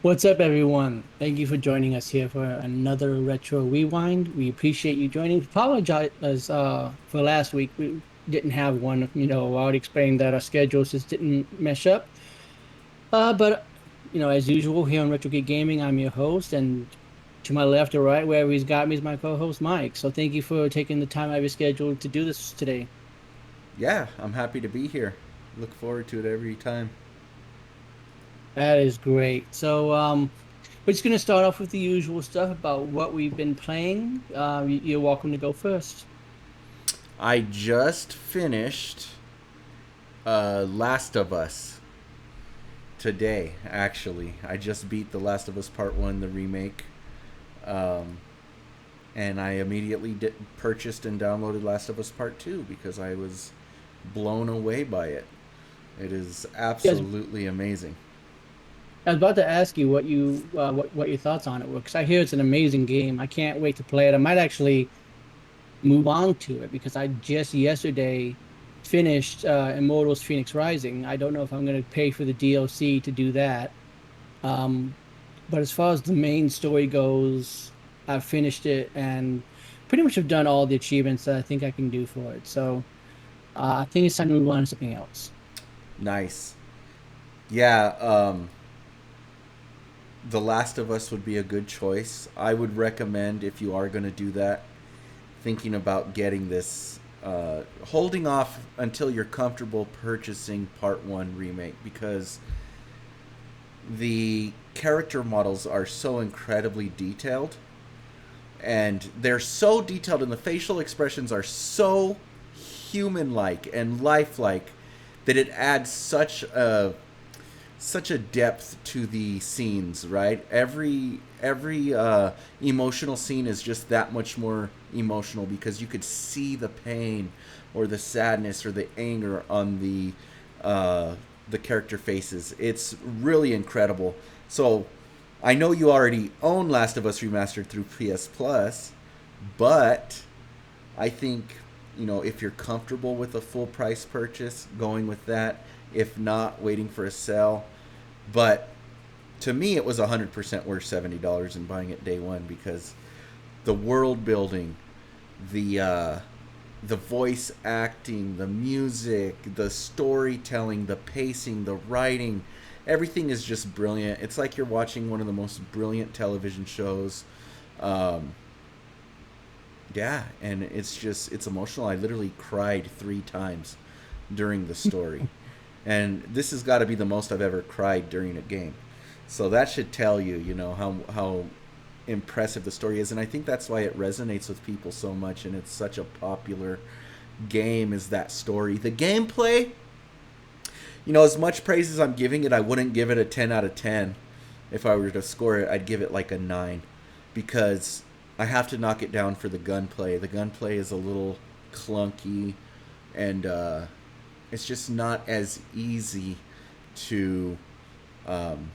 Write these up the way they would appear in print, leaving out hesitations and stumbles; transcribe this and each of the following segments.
What's up, everyone? Thank you for joining us here for another Retro Rewind. We appreciate you joining. Apologize for last week. We didn't have one. I already explained that our schedules just didn't mesh up. But as usual, here on Retro Geek Gaming, I'm your host, and to my left or right, wherever he's got me, is my co-host Mike. So thank you for taking the time out of your schedule to do this today. Yeah, I'm happy to be here. Look forward to it every time. That is great. So we're just going to start off with the usual stuff about what we've been playing. You're welcome to go first. I just finished Last of Us today, actually. I just beat The Last of Us Part 1, the remake. Um, and I immediately purchased and downloaded Last of Us Part 2 because I was blown away by it. It is Yes, absolutely amazing. I was about to ask you what your thoughts on it were, because I hear it's an amazing game. I can't wait to play it. I might actually move on to it because I just yesterday finished Immortals Phoenix Rising. I don't know if I'm going to pay for the DLC to do that. Um, but as far as the main story goes, I've finished it and pretty much have done all the achievements that I think I can do for it. So I think it's time to move on to something else. Nice. Yeah, The Last of Us would be a good choice. I would recommend, if you are going to do that, thinking about getting this, holding off until you're comfortable purchasing Part 1 remake, because the character models are so incredibly detailed, and they're so detailed, and the facial expressions are so human like and lifelike that it adds such a depth to the scenes, right? Every emotional scene is just that much more emotional because you could see the pain or the sadness or the anger on the character faces. It's really incredible. So I know you already own Last of Us Remastered through PS Plus, but I think, if you're comfortable with a full price purchase, going with that. If not, waiting for a sale. But to me, it was 100% worth $70 and buying it day one, because the world building, the the voice acting, the music, the storytelling, the pacing, the writing, everything is just brilliant. It's like you're watching one of the most brilliant television shows. Um, yeah, and it's emotional. I literally cried 3 times during the story, and this has got to be the most I've ever cried during a game. So that should tell you, how impressive the story is, and I think that's why it resonates with people so much, and it's such a popular game. Is that story? The gameplay, as much praise as I'm giving it, I wouldn't give it a 10 out of 10. If I were to score it, I'd give it like a 9, because I have to knock it down for the gunplay. The gunplay is a little clunky, and it's just not as easy to um,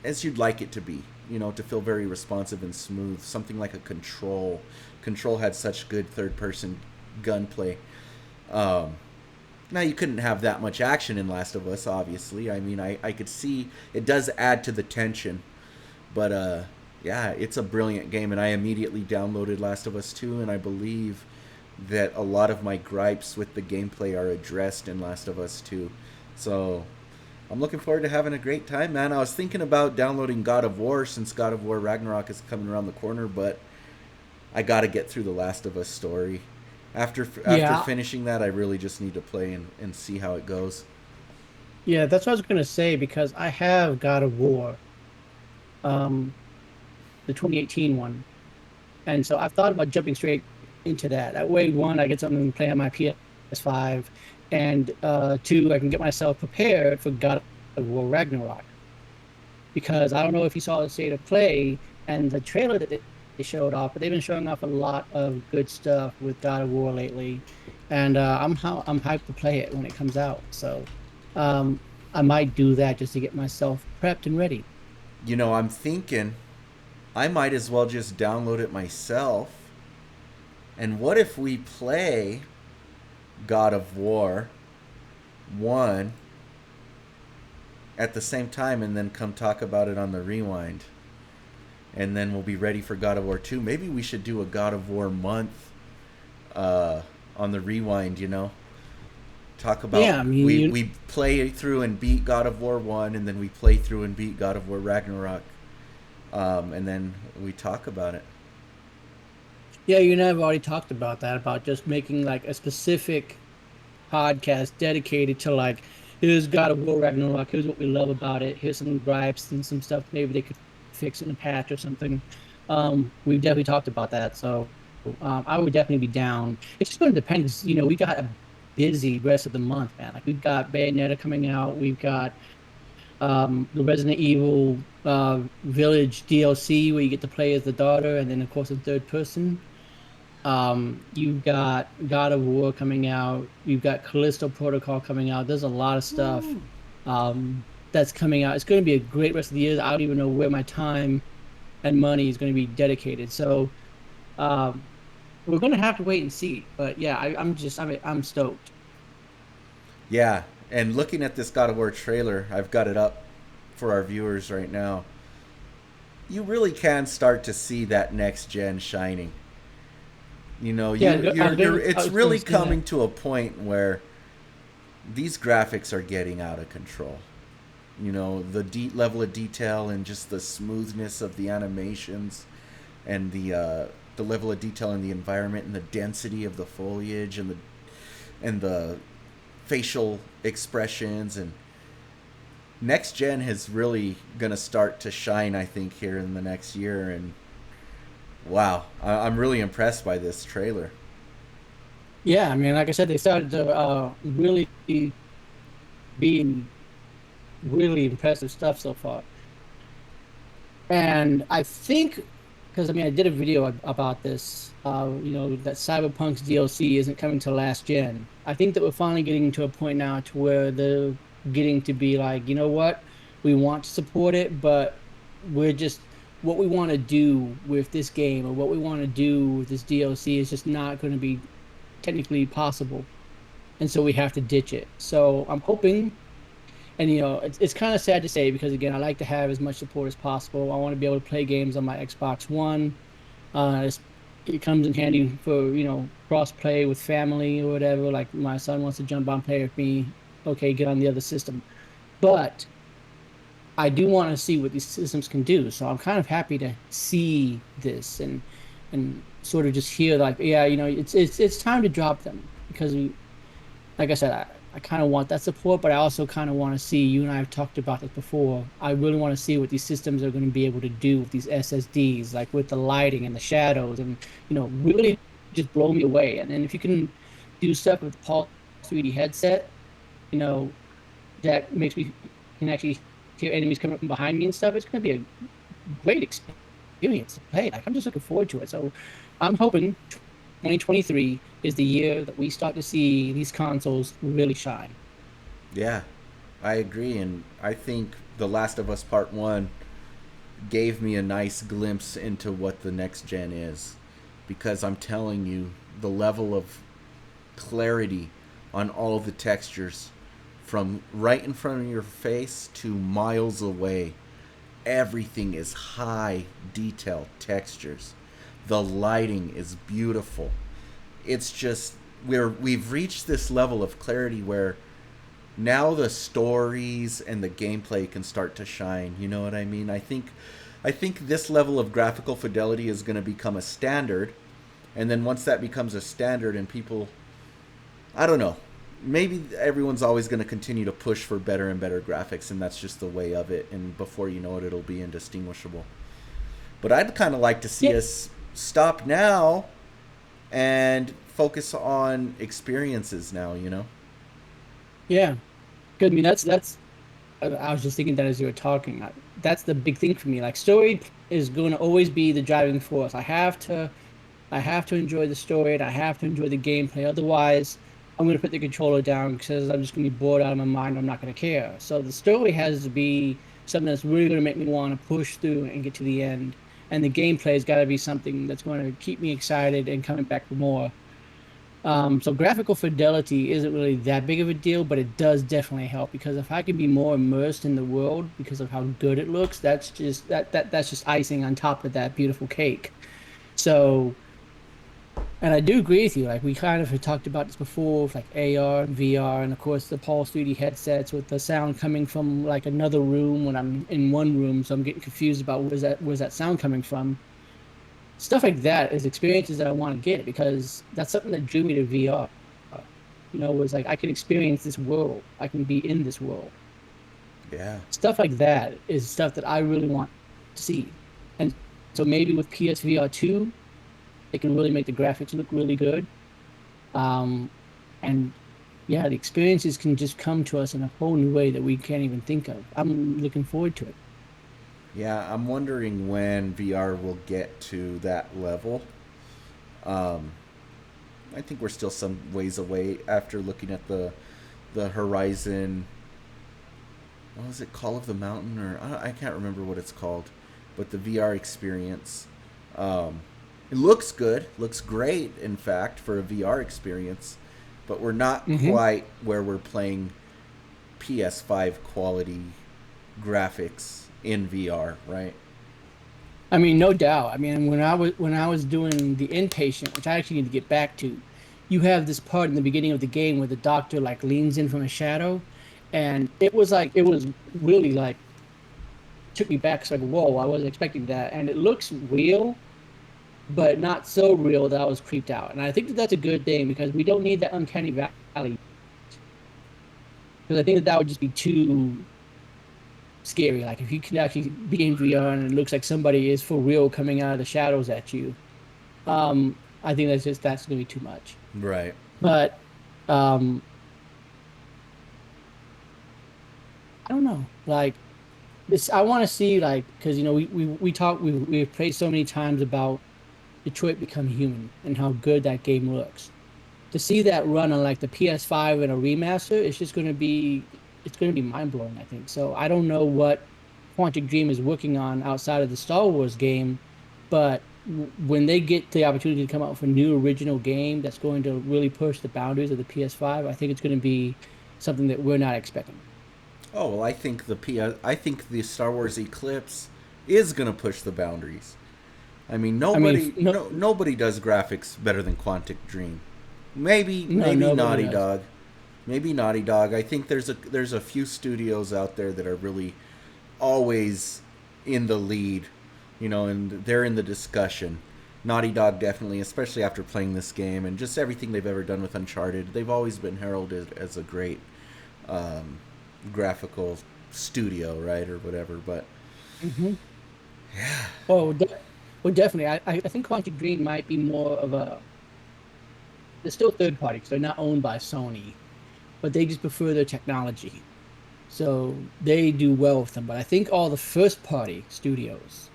as you'd like it to be. To feel very responsive and smooth. Something like a Control. Control had such good third-person gunplay. Um, Now, you couldn't have that much action in Last of Us, obviously. I mean, I could see it does add to the tension, but yeah, it's a brilliant game, and I immediately downloaded Last of Us 2, and I believe that a lot of my gripes with the gameplay are addressed in Last of Us 2. So I'm looking forward to having a great time, man. I was thinking about downloading God of War, since God of War Ragnarok is coming around the corner, but I got to get through the Last of Us story. After Yeah, finishing that, I really just need to play and see how it goes. yeah, that's what I was going to say because I have God of War, um, the 2018 one. And so I've thought about jumping straight into that. That way, one, I get something to play on my PS5, and two, I can get myself prepared for God of War Ragnarok. Because I don't know if you saw the state of play and the trailer that they showed off, but they've been showing off a lot of good stuff with God of War lately, and I'm hyped to play it when it comes out. So I might do that just to get myself prepped and ready. I'm thinking I might as well just download it myself. And what if we play God of War 1 at the same time, and then come talk about it on the rewind. And then we'll be ready for God of War 2. Maybe we should do a God of War month uh, on the rewind, you know? Talk about Yeah, I mean, we play through and beat God of War 1, and then we play through and beat God of War Ragnarok. And then we talk about it. yeah, you and I have already talked about that, about just making like a specific podcast dedicated to like, here's God of War Ragnarok, here's what we love about it, here's some gripes and some stuff maybe they could fix in a patch or something. We've definitely talked about that, so I would definitely be down. It's just going to depend, 'cause, we got a busy rest of the month, man. Like we've got Bayonetta coming out, we've got the Resident Evil Village DLC where you get to play as the daughter, and then of course in third person. You've got God of War coming out. You've got Callisto Protocol coming out. There's a lot of stuff Woo. that's coming out. It's going to be a great rest of the year. I don't even know where my time and money is going to be dedicated. So um, we're going to have to wait and see. But yeah, I'm stoked. Yeah, and looking at this God of War trailer, I've got it up for our viewers right now. You really can start to see that next gen shining. You know, Yeah, I it's was going really to say that. coming to a point where these graphics are getting out of control. You know, the level of detail and just the smoothness of the animations, and the level of detail in the environment, and the density of the foliage, and the facial expressions, and next gen is really gonna start to shine, I think, here in the next year. And wow, I'm really impressed by this trailer. Yeah, I mean, like I said, they started to really being really impressive stuff so far. And I think, because I mean, I did a video about this, that Cyberpunk's DLC isn't coming to last gen. I think that we're finally getting to a point now to where they're getting to be like, you know what? We want to support it, but we're just, what we want to do with this game or what we want to do with this DLC is just not going to be technically possible. And so we have to ditch it. So I'm hoping, and it's kind of sad to say because again, I like to have as much support as possible. I want to be able to play games on my Xbox One. It comes in handy for cross play with family or whatever. Like my son wants to jump on play with me. Okay, get on the other system. But I do want to see what these systems can do. So I'm kind of happy to see this and sort of just hear like, yeah, it's time to drop them because like I said, I kind of want that support, but I also kind of want to see, you and I have talked about this before. I really want to see what these systems are going to be able to do with these SSDs, like with the lighting and the shadows, and really just blow me away. And then if you can do stuff with the Pulse 3D headset, you know, that makes me can actually hear enemies coming up from behind me and stuff. It's going to be a great experience to play. Like I'm just looking forward to it. So I'm hoping 2023 is the year that we start to see these consoles really shine. Yeah, I agree, and I think The Last of Us Part One gave me a nice glimpse into what the next gen is, because I'm telling you, the level of clarity on all the textures, from right in front of your face to miles away, everything is high detail textures. The lighting is beautiful. It's just we've reached this level of clarity where now the stories and the gameplay can start to shine. You know what I mean? I think this level of graphical fidelity is going to become a standard, and then once that becomes a standard and people, I don't know, maybe everyone's always going to continue to push for better and better graphics, and that's just the way of it, and before you know it, it'll be indistinguishable. But I'd kind of like to see Yeah, us stop now and focus on experiences now, you know? yeah. Good. I mean, that's. I was just thinking that as you were talking. That's the big thing for me. Like, story is going to always be the driving force. I have to enjoy the story and I have to enjoy the gameplay. Otherwise, I'm going to put the controller down because I'm just going to be bored out of my mind. I'm not going to care. So the story has to be something that's really going to make me want to push through and get to the end. And the gameplay has got to be something that's going to keep me excited and coming back for more. So graphical fidelity isn't really that big of a deal, but it does definitely help because if I can be more immersed in the world because of how good it looks, that's just icing on top of that beautiful cake. So, and I do agree with you. Like we kind of had talked about this before, with like AR and VR, and of course the Pulse 3D headsets with the sound coming from like another room when I'm in one room, so I'm getting confused about where's that sound coming from. Stuff like that is experiences that I want to get because that's something that drew me to VR. Was like I can experience this world. I can be in this world. Yeah. Stuff like that is stuff that I really want to see. And so maybe with PSVR 2, it can really make the graphics look really good. Um, and yeah, the experiences can just come to us in a whole new way that we can't even think of. I'm looking forward to it. Yeah, I'm wondering when VR will get to that level. Um, I think we're still some ways away after looking at the Horizon. What was it? Call of the Mountain, or I can't remember what it's called, but the VR experience. Um, it looks good, looks great, in fact, for a VR experience, but we're not Hmm. quite where we're playing PS5 quality graphics in VR, right? I mean, no doubt. I mean, when I was doing the inpatient, which I actually need to get back to, you have this part in the beginning of the game where the doctor like leans in from a shadow, and it was really like took me back. It's like, whoa, I wasn't expecting that, and it looks real, but not so real that I was creeped out. And I think that that's a good thing because we don't need that uncanny valley because I think that that would just be too scary. Like if you can actually be in VR and it looks like somebody is for real coming out of the shadows at you. I think that's gonna be too much. Right. But um, I don't know. Like this, I want to see like because we talk we've played so many times about Detroit Become Human and how good that game looks. To see that run on like the PS5 and a remaster, it's gonna be mind blowing. I think so. I don't know what Quantic Dream is working on outside of the Star Wars game, but when they get the opportunity to come out with a new original game that's going to really push the boundaries of the PS5, I think it's going to be something that we're not expecting. Oh well, I think the Star Wars Eclipse is gonna push the boundaries. I mean, I mean, no, nobody does graphics better than Quantic Dream. Maybe no, nobody Naughty does. Dog. Maybe Naughty Dog. I think there's a few studios out there that are really always in the lead, and they're in the discussion. Naughty Dog definitely, especially after playing this game and just everything they've ever done with Uncharted. They've always been heralded as a great um, graphical studio, right, or whatever. But Hmm. Oh, well, definitely. I think Quantic Dream might be more of a. They're still third party because they're not owned by Sony, but they just prefer their technology. So they do well with them. But I think all the first party studios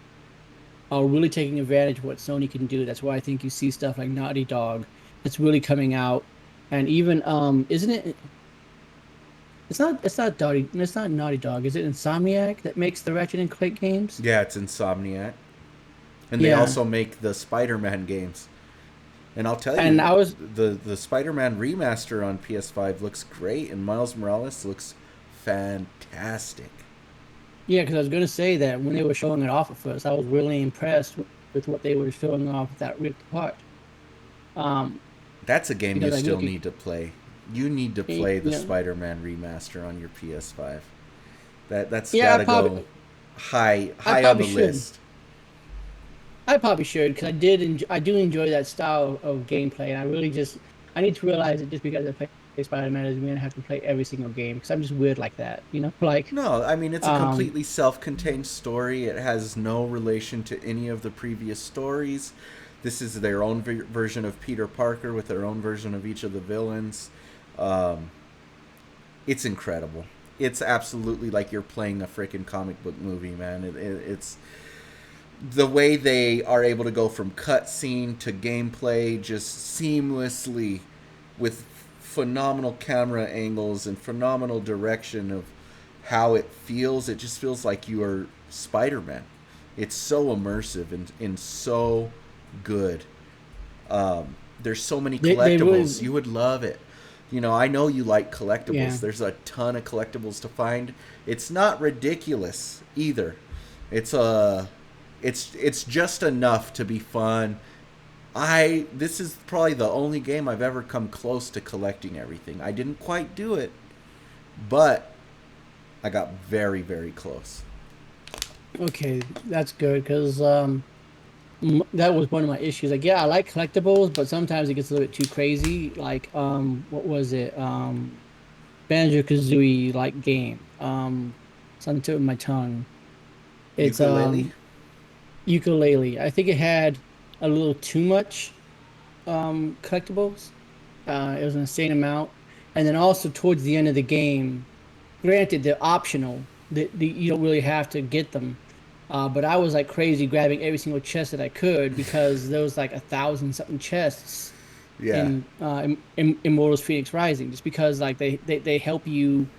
are really taking advantage of what Sony can do. That's why I think you see stuff like Naughty Dog that's really coming out. And even isn't it it's not Naughty Dog, is it Insomniac that makes the Ratchet and Clank games? yeah, it's Insomniac, and they Yeah. also make the Spider-Man games. And I'll tell And you, I was the Spider-Man remaster on PS5 looks great, and Miles Morales looks fantastic. Yeah, because I was gonna say that when they were showing it off at first, I was really impressed with what they were showing off with that ripped part. Um, That's a game you because like still looking, need to play. You need to you play the know, Spider-Man remaster on your PS5. That's yeah, got to go I high on probably the should. list. I probably should because I do enjoy that style of gameplay, and I need to realize that just because I play Spider-Man doesn't mean I have to play every single game because I'm just weird like that, like No, I mean it's a um, completely self-contained story. It has no relation to any of the previous stories. This is their own version of Peter Parker with their own version of each of the villains. Um, it's incredible. It's absolutely like you're playing a freaking comic book movie, man. It's the way they are able to go from cutscene to gameplay just seamlessly with phenomenal camera angles and phenomenal direction of how it feels. It just feels like you are Spider-Man. It's so immersive and so good. There's so many They collectibles. really, You would love it. I know you like yeah. collectibles. There's a ton of collectibles to find. It's not ridiculous either. It's it's just enough to be fun. I This is probably the only game I've ever come close to collecting everything. I didn't quite do it, but I got very very close. Okay, that's good because that was one of my issues. Like, yeah, I like collectibles, but sometimes it gets a little bit too crazy. Like, what was it? Banjo Kazooie like game. It's on the tip of my tongue. It's Ukulele? ukulele. I think it had a little too much collectibles. It was an insane amount, and then also towards the end of the game, granted they're optional. You don't really have to get them. But I was like crazy grabbing every single chest that I could because there was like 1,000 something chests Yeah. in Immortals Phoenix Rising, just because like they help you,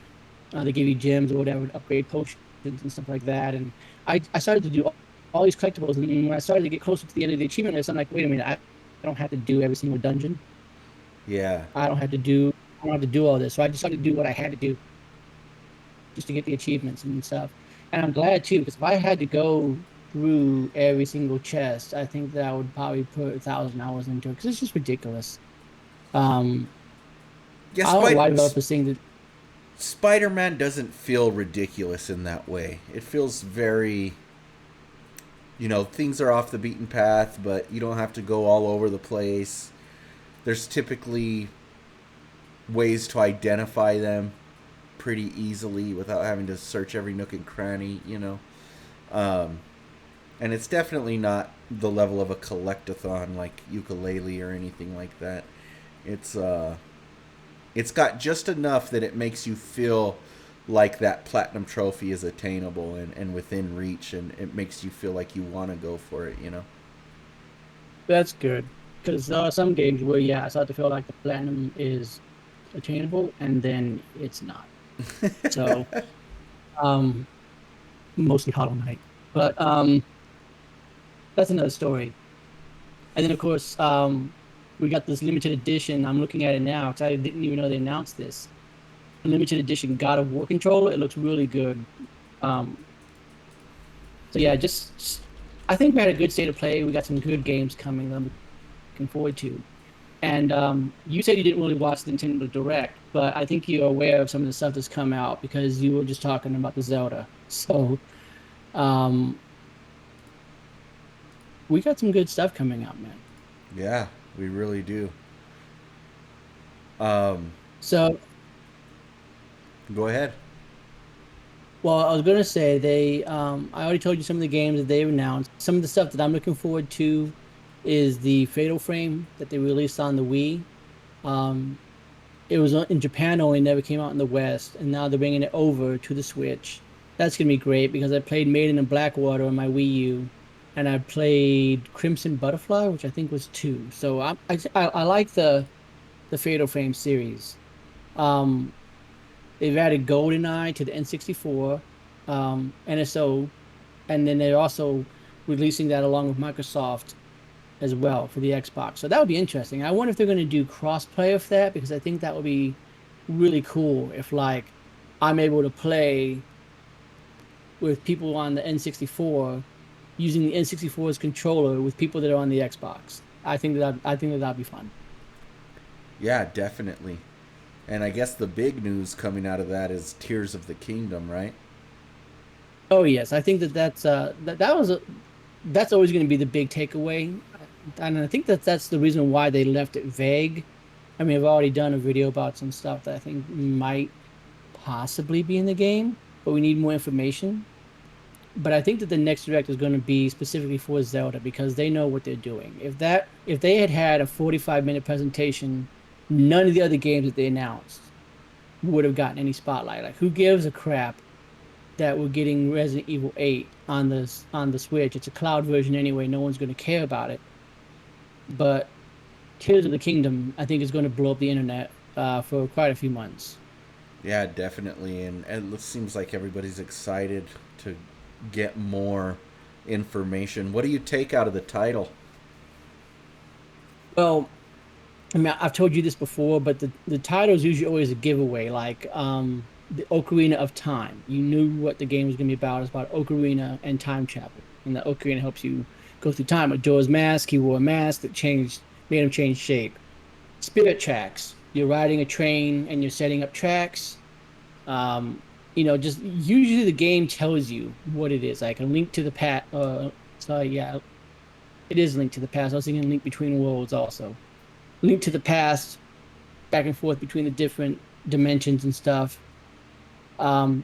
they give you gems or whatever to upgrade potions and stuff like that. And I started to do all these collectibles, and when I started to get closer to the end of the achievement list, I'm like, wait a minute, I don't have to do every single dungeon. Yeah. I don't have to do all this. So I decided to do what I had to do just to get the achievements and stuff. And I'm glad too, because if I had to go through every single chest, I think that I would probably put 1,000 hours into it because it's just ridiculous. Um, Yeah, I don't know why developers think that. Spider-Man doesn't feel ridiculous in that way. It feels very, things are off the beaten path, but you don't have to go all over the place. There's typically ways to identify them pretty easily without having to search every nook and cranny. Um, and it's definitely not the level of a collectathon like Ukulele or anything like that. It's it's got just enough that it makes you feel like that platinum trophy is attainable and within reach, and it makes you feel like you want to go for it. That's good because there are some games where, yeah, I start to feel like the platinum is attainable and then it's not. So, um, mostly Hollow Knight, but that's another story. And then, of course, we got this limited edition. I'm looking at it now because I didn't even know they announced this. Limited edition God of War controller. It looks really good. Um, so yeah, I think we had a good state of play. We got some good games coming that I'm looking forward to. And you said you didn't really watch the Nintendo Direct, but I think you're aware of some of the stuff that's come out because you were just talking about the Zelda. So um, we got some good stuff coming out, man. Yeah, we really do. Um, So, Go ahead. well, I was gonna say I already told you some of the games that they've announced. Some of the stuff that I'm looking forward to is the Fatal Frame that they released on the Wii. Um, it was in Japan only, never came out in the West, and now they're bringing it over to the Switch. That's gonna be great because I played Maiden in Blackwater on my Wii U, and I played Crimson Butterfly, which I think was two. So I like the Fatal Frame series. Um, they've added GoldenEye to the N64, NSO, and then they're also releasing that along with Microsoft as well for the Xbox. So that would be interesting. I wonder if they're going to do crossplay of that because I think that would be really cool if like I'm able to play with people on the N64 using the N64's controller with people that are on the Xbox. I think that that'd be fun. Yeah, definitely. And I guess the big news coming out of that is Tears of the Kingdom, right? Oh yes, I think that was that's always going to be the big takeaway, and I think that that's the reason why they left it vague. I mean, I've already done a video about some stuff that I think might possibly be in the game, but we need more information. But I think that the next direct is going to be specifically for Zelda because they know what they're doing. If they had had a 45-minute presentation, none of the other games that they announced would have gotten any spotlight. Like, who gives a crap that we're getting Resident Evil 8 on the Switch? It's a cloud version anyway. No one's going to care about it. But Tears of the Kingdom, I think, is going to blow up the internet for quite a few months. Yeah, definitely. And it seems like everybody's excited to get more information. What do you take out of the title? Well, I mean, I've told you this before, but the title is usually always a giveaway. Like the Ocarina of Time. You knew what the game was going to be about. It's about Ocarina and time travel, and the Ocarina helps you go through time. With Majora's Mask, he wore a mask that made him change shape. Spirit tracks. You're riding a train and you're setting up tracks. Just usually the game tells you what it is. Like a link to the past. Sorry, yeah, it is Link to the Past. I was thinking Link Between Worlds also. Link to the past, back and forth between the different dimensions and stuff.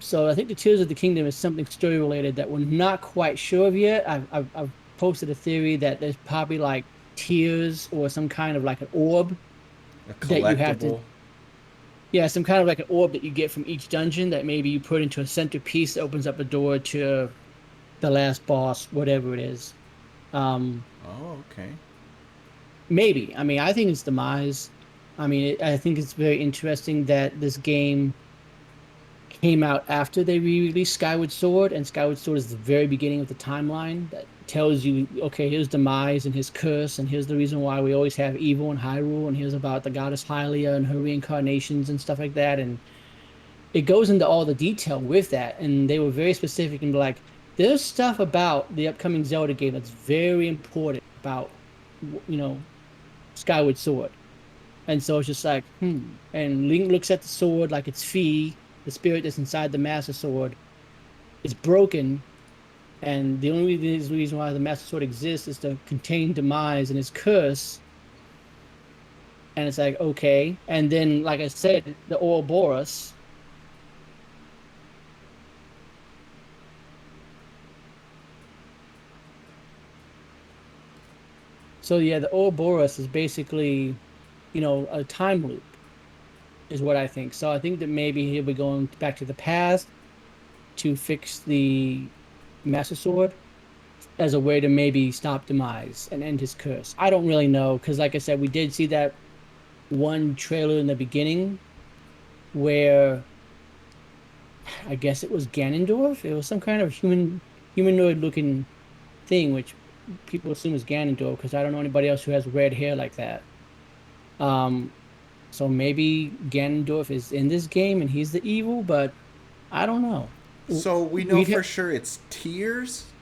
So I think the Tears of the Kingdom is something story related that we're not quite sure of yet. I've posted a theory that there's probably like tears or some kind of like an orb A that you have to, collectible. yeah, some kind of like an orb that you get from each dungeon that maybe you put into a centerpiece that opens up a door to the last boss, whatever it is. Um, Oh, okay. Maybe. I mean, I think it's Demise. I mean, I think it's very interesting that this game came out after they re-released Skyward Sword, and Skyward Sword is the very beginning of the timeline that tells you, okay, here's Demise and his curse, and here's the reason why we always have evil in Hyrule, and here's about the goddess Hylia and her reincarnations and stuff like that. And it goes into all the detail with that. And they were very specific and like, there's stuff about the upcoming Zelda game that's very important about, you know, Skyward Sword. And so it's just like, hmm. And Link looks at the sword like it's Fi, the spirit that's inside the Master Sword. It's broken, and the only reason why the Master Sword exists is to contain Demise and his curse. And it's like, okay. And then, like I said, the Ouroboros. So yeah, the Ouroboros is basically, a time loop, is what I think. So I think that maybe he'll be going back to the past to fix the Master Sword as a way to maybe stop Demise and end his curse. I don't really know because, like I said, we did see that one trailer in the beginning where I guess it was Ganondorf. It was some kind of humanoid looking thing, which people assume is Ganondorf because I don't know anybody else who has red hair like that. Um, so maybe Ganondorf is in this game and he's the evil, but I don't know. So we know We'd for have sure it's tears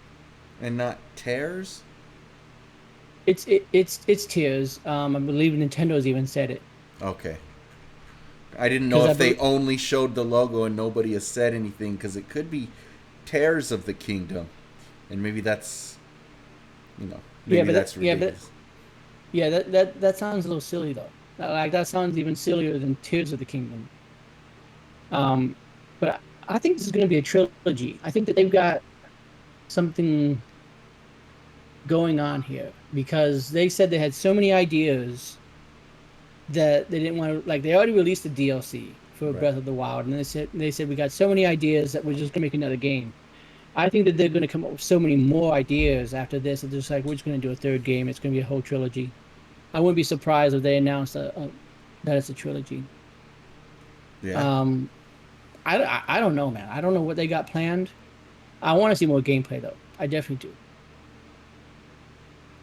and not tears. it's Tears. I believe Nintendo's even said it Okay. I didn't know because I if they believe. only showed the logo and nobody has said anything because it could be tears of the kingdom, and maybe that's Yeah, maybe but that's ridiculous. that sounds a little silly though. Like that sounds even sillier than Tears of the Kingdom. Um, but I think this is going to be a trilogy. I think that they've got something going on here because they said they had so many ideas that they didn't want to like. They already released the DLC for Right. Breath of the Wild, and they said we got so many ideas that we're just going to make another game. I think that they're going to come up with so many more ideas after this. That they're just like, we're just going to do a third game. It's going to be a whole trilogy. I wouldn't be surprised if they announced that it's a trilogy. Yeah. Um, I don't know, man. I don't know what they got planned. I want to see more gameplay though. I definitely do.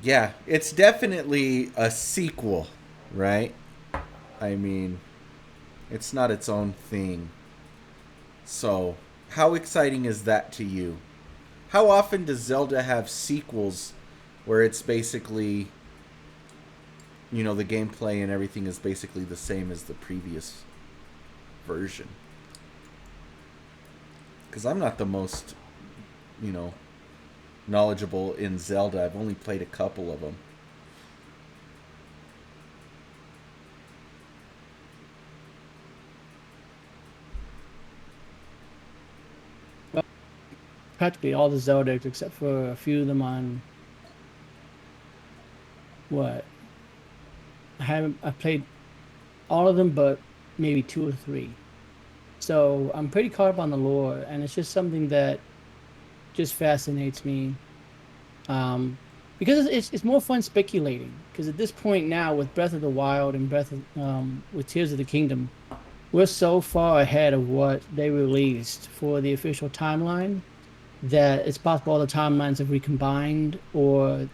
Yeah. It's definitely a sequel, right? I mean, it's not its own thing. So, how exciting is that to you? How often does Zelda have sequels where it's basically, the gameplay and everything is basically the same as the previous version? Because I'm not the most, you know, knowledgeable in Zelda. I've only played a couple of them. Well, practically all the Zeldas except for a few of them on what I've played all of them, but maybe two or three. So I'm pretty caught up on the lore, and it's just something that just fascinates me. Because it's more fun speculating. Because at this point now, with Breath of the Wild and with Tears of the Kingdom, we're so far ahead of what they released for the official timeline that it's possible all the timelines have recombined or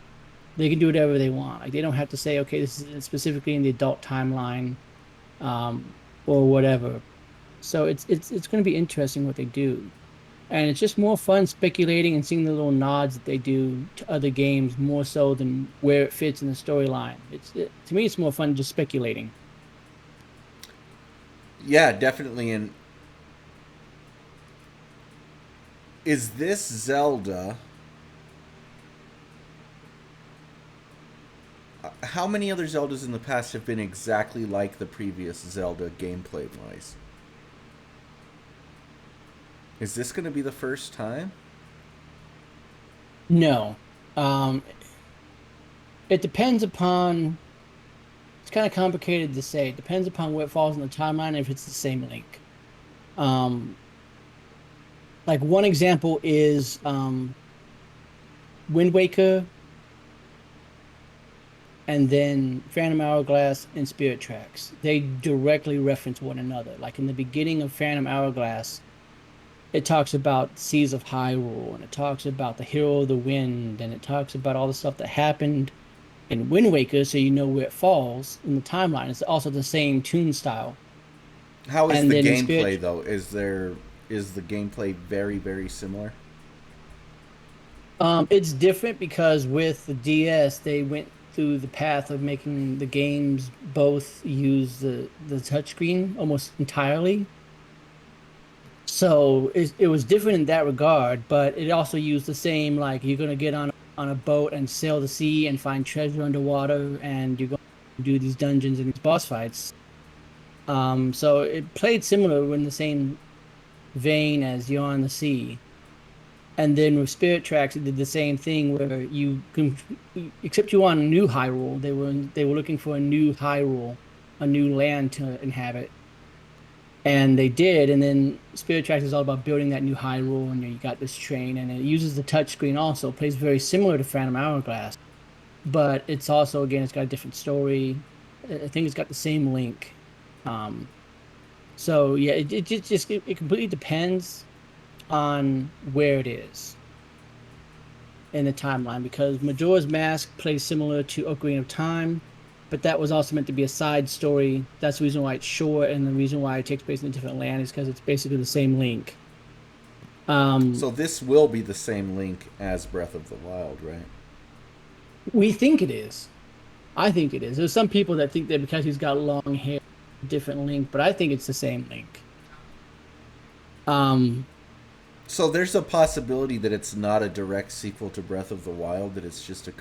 They can do whatever they want. Like they don't have to say, okay, this is specifically in the adult timeline, or whatever. So it's going to be interesting what they do, and it's just more fun speculating and seeing the little nods that they do to other games more so than where it fits in the storyline. To me, it's more fun just speculating. Yeah, definitely. And is this Zelda? How many other Zeldas in the past have been exactly like the previous Zelda gameplay wise? Is this going to be the first time? No, um, it depends upon. It's kind of complicated to say. It depends upon where it falls in the timeline if it's the same link. Um, like one example is Wind Waker and then Phantom Hourglass and Spirit Tracks. They directly reference one another. Like in the beginning of Phantom Hourglass, it talks about Seas of Hyrule, and it talks about the Hero of the Wind, and it talks about all the stuff that happened in Wind Waker, so you know where it falls in the timeline. It's also the same tune style. How is And the then in gameplay Spirit, though? Is the gameplay very similar? it's different because with the DS, they went through the path of making the games both use the touchscreen almost entirely. So it was different in that regard, but it also used the same, like you're gonna get on a boat and sail the sea and find treasure underwater, and you're going to do these dungeons and these boss fights. So it played similar in the same vein as You're on the Sea. And then with Spirit Tracks, it did the same thing where you can, except you want a new Hyrule. They were looking for a new Hyrule, a new land to inhabit, and they did. And then Spirit Tracks is all about building that new Hyrule, and you got this train, and it uses the touchscreen also. Plays very similar to Phantom Hourglass, but it's also again it's got a different story. I think it's got the same link. Um, so yeah, it completely depends on where it is in the timeline because Majora's Mask plays similar to Ocarina of Time, but that was also meant to be a side story. That's the reason why it's short, and the reason why it takes place in a different land is because it's basically the same link. So Um, this will be the same Link as Breath of the Wild, right? we think it is. I think it is. There's some people that think that because he's got long hair, different link, but I think it's the same link. Um, So there's a possibility that it's not a direct sequel to Breath of the Wild, that it's just a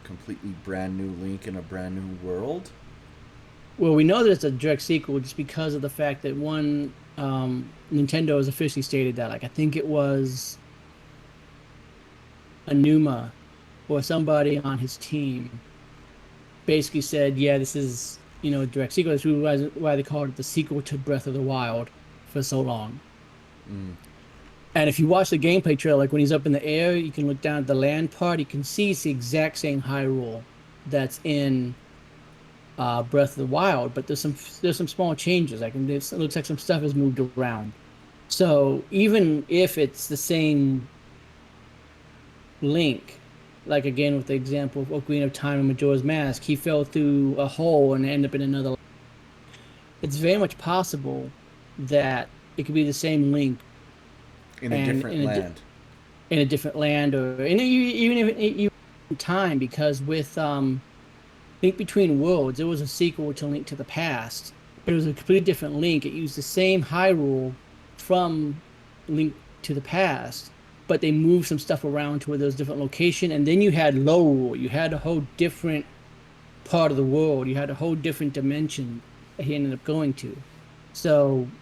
completely brand new Link in a brand new world. well, we know that it's a direct sequel just because of the fact that one, Nintendo has officially stated that. Like, I think it was Anuma or somebody on his team basically said, "Yeah, this is a direct sequel." That's why they called it the sequel to Breath of the Wild for so long. Mm. And if you watch the gameplay trailer, like when he's up in the air, you can look down at the land part. You can see it's the exact same Hyrule that's in Breath of the Wild, but there's some small changes. Like it looks like some stuff has moved around. So even if it's the same link, like again with the example of Ocarina of Time and Majora's Mask, he fell through a hole and ended up in another. It's very much possible that it could be the same link In a and different land. in a different land, or even if even in time, because with Link Between Worlds, it was a sequel to Link to the Past, but it was a completely different Link. It used the same Hyrule from Link to the Past, but they moved some stuff around to where there was a different location. And then you had Lorule. You had a whole different part of the world. You had a whole different dimension that he ended up going to. So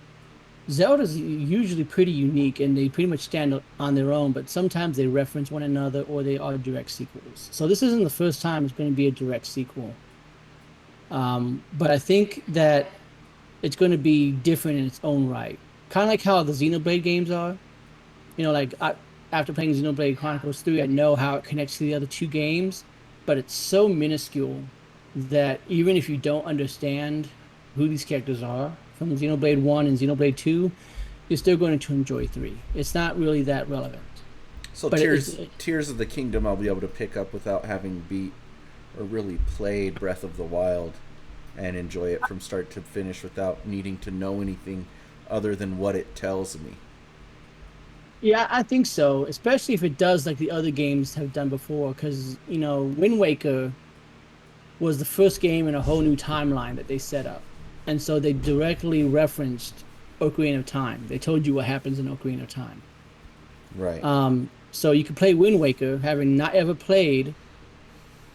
Zelda's usually pretty unique and they pretty much stand on their own, but sometimes they reference one another or they are direct sequels. So this isn't the first time it's going to be a direct sequel. But I think that it's going to be different in its own right. Kind of like how the Xenoblade games are. After playing Xenoblade Chronicles 3, I know how it connects to the other two games, but it's so minuscule that even if you don't understand who these characters are from Xenoblade 1 and Xenoblade 2, you're still going to enjoy 3. It's not really that relevant. So But Tears of the Kingdom I'll be able to pick up without having beat or really played Breath of the Wild and enjoy it from start to finish without needing to know anything other than what it tells me. yeah, I think so, especially if it does like the other games have done before. Because Wind Waker was the first game in a whole new timeline that they set up, and so they directly referenced Ocarina of Time. They told you what happens in Ocarina of Time. Right. So you could play Wind Waker, having not ever played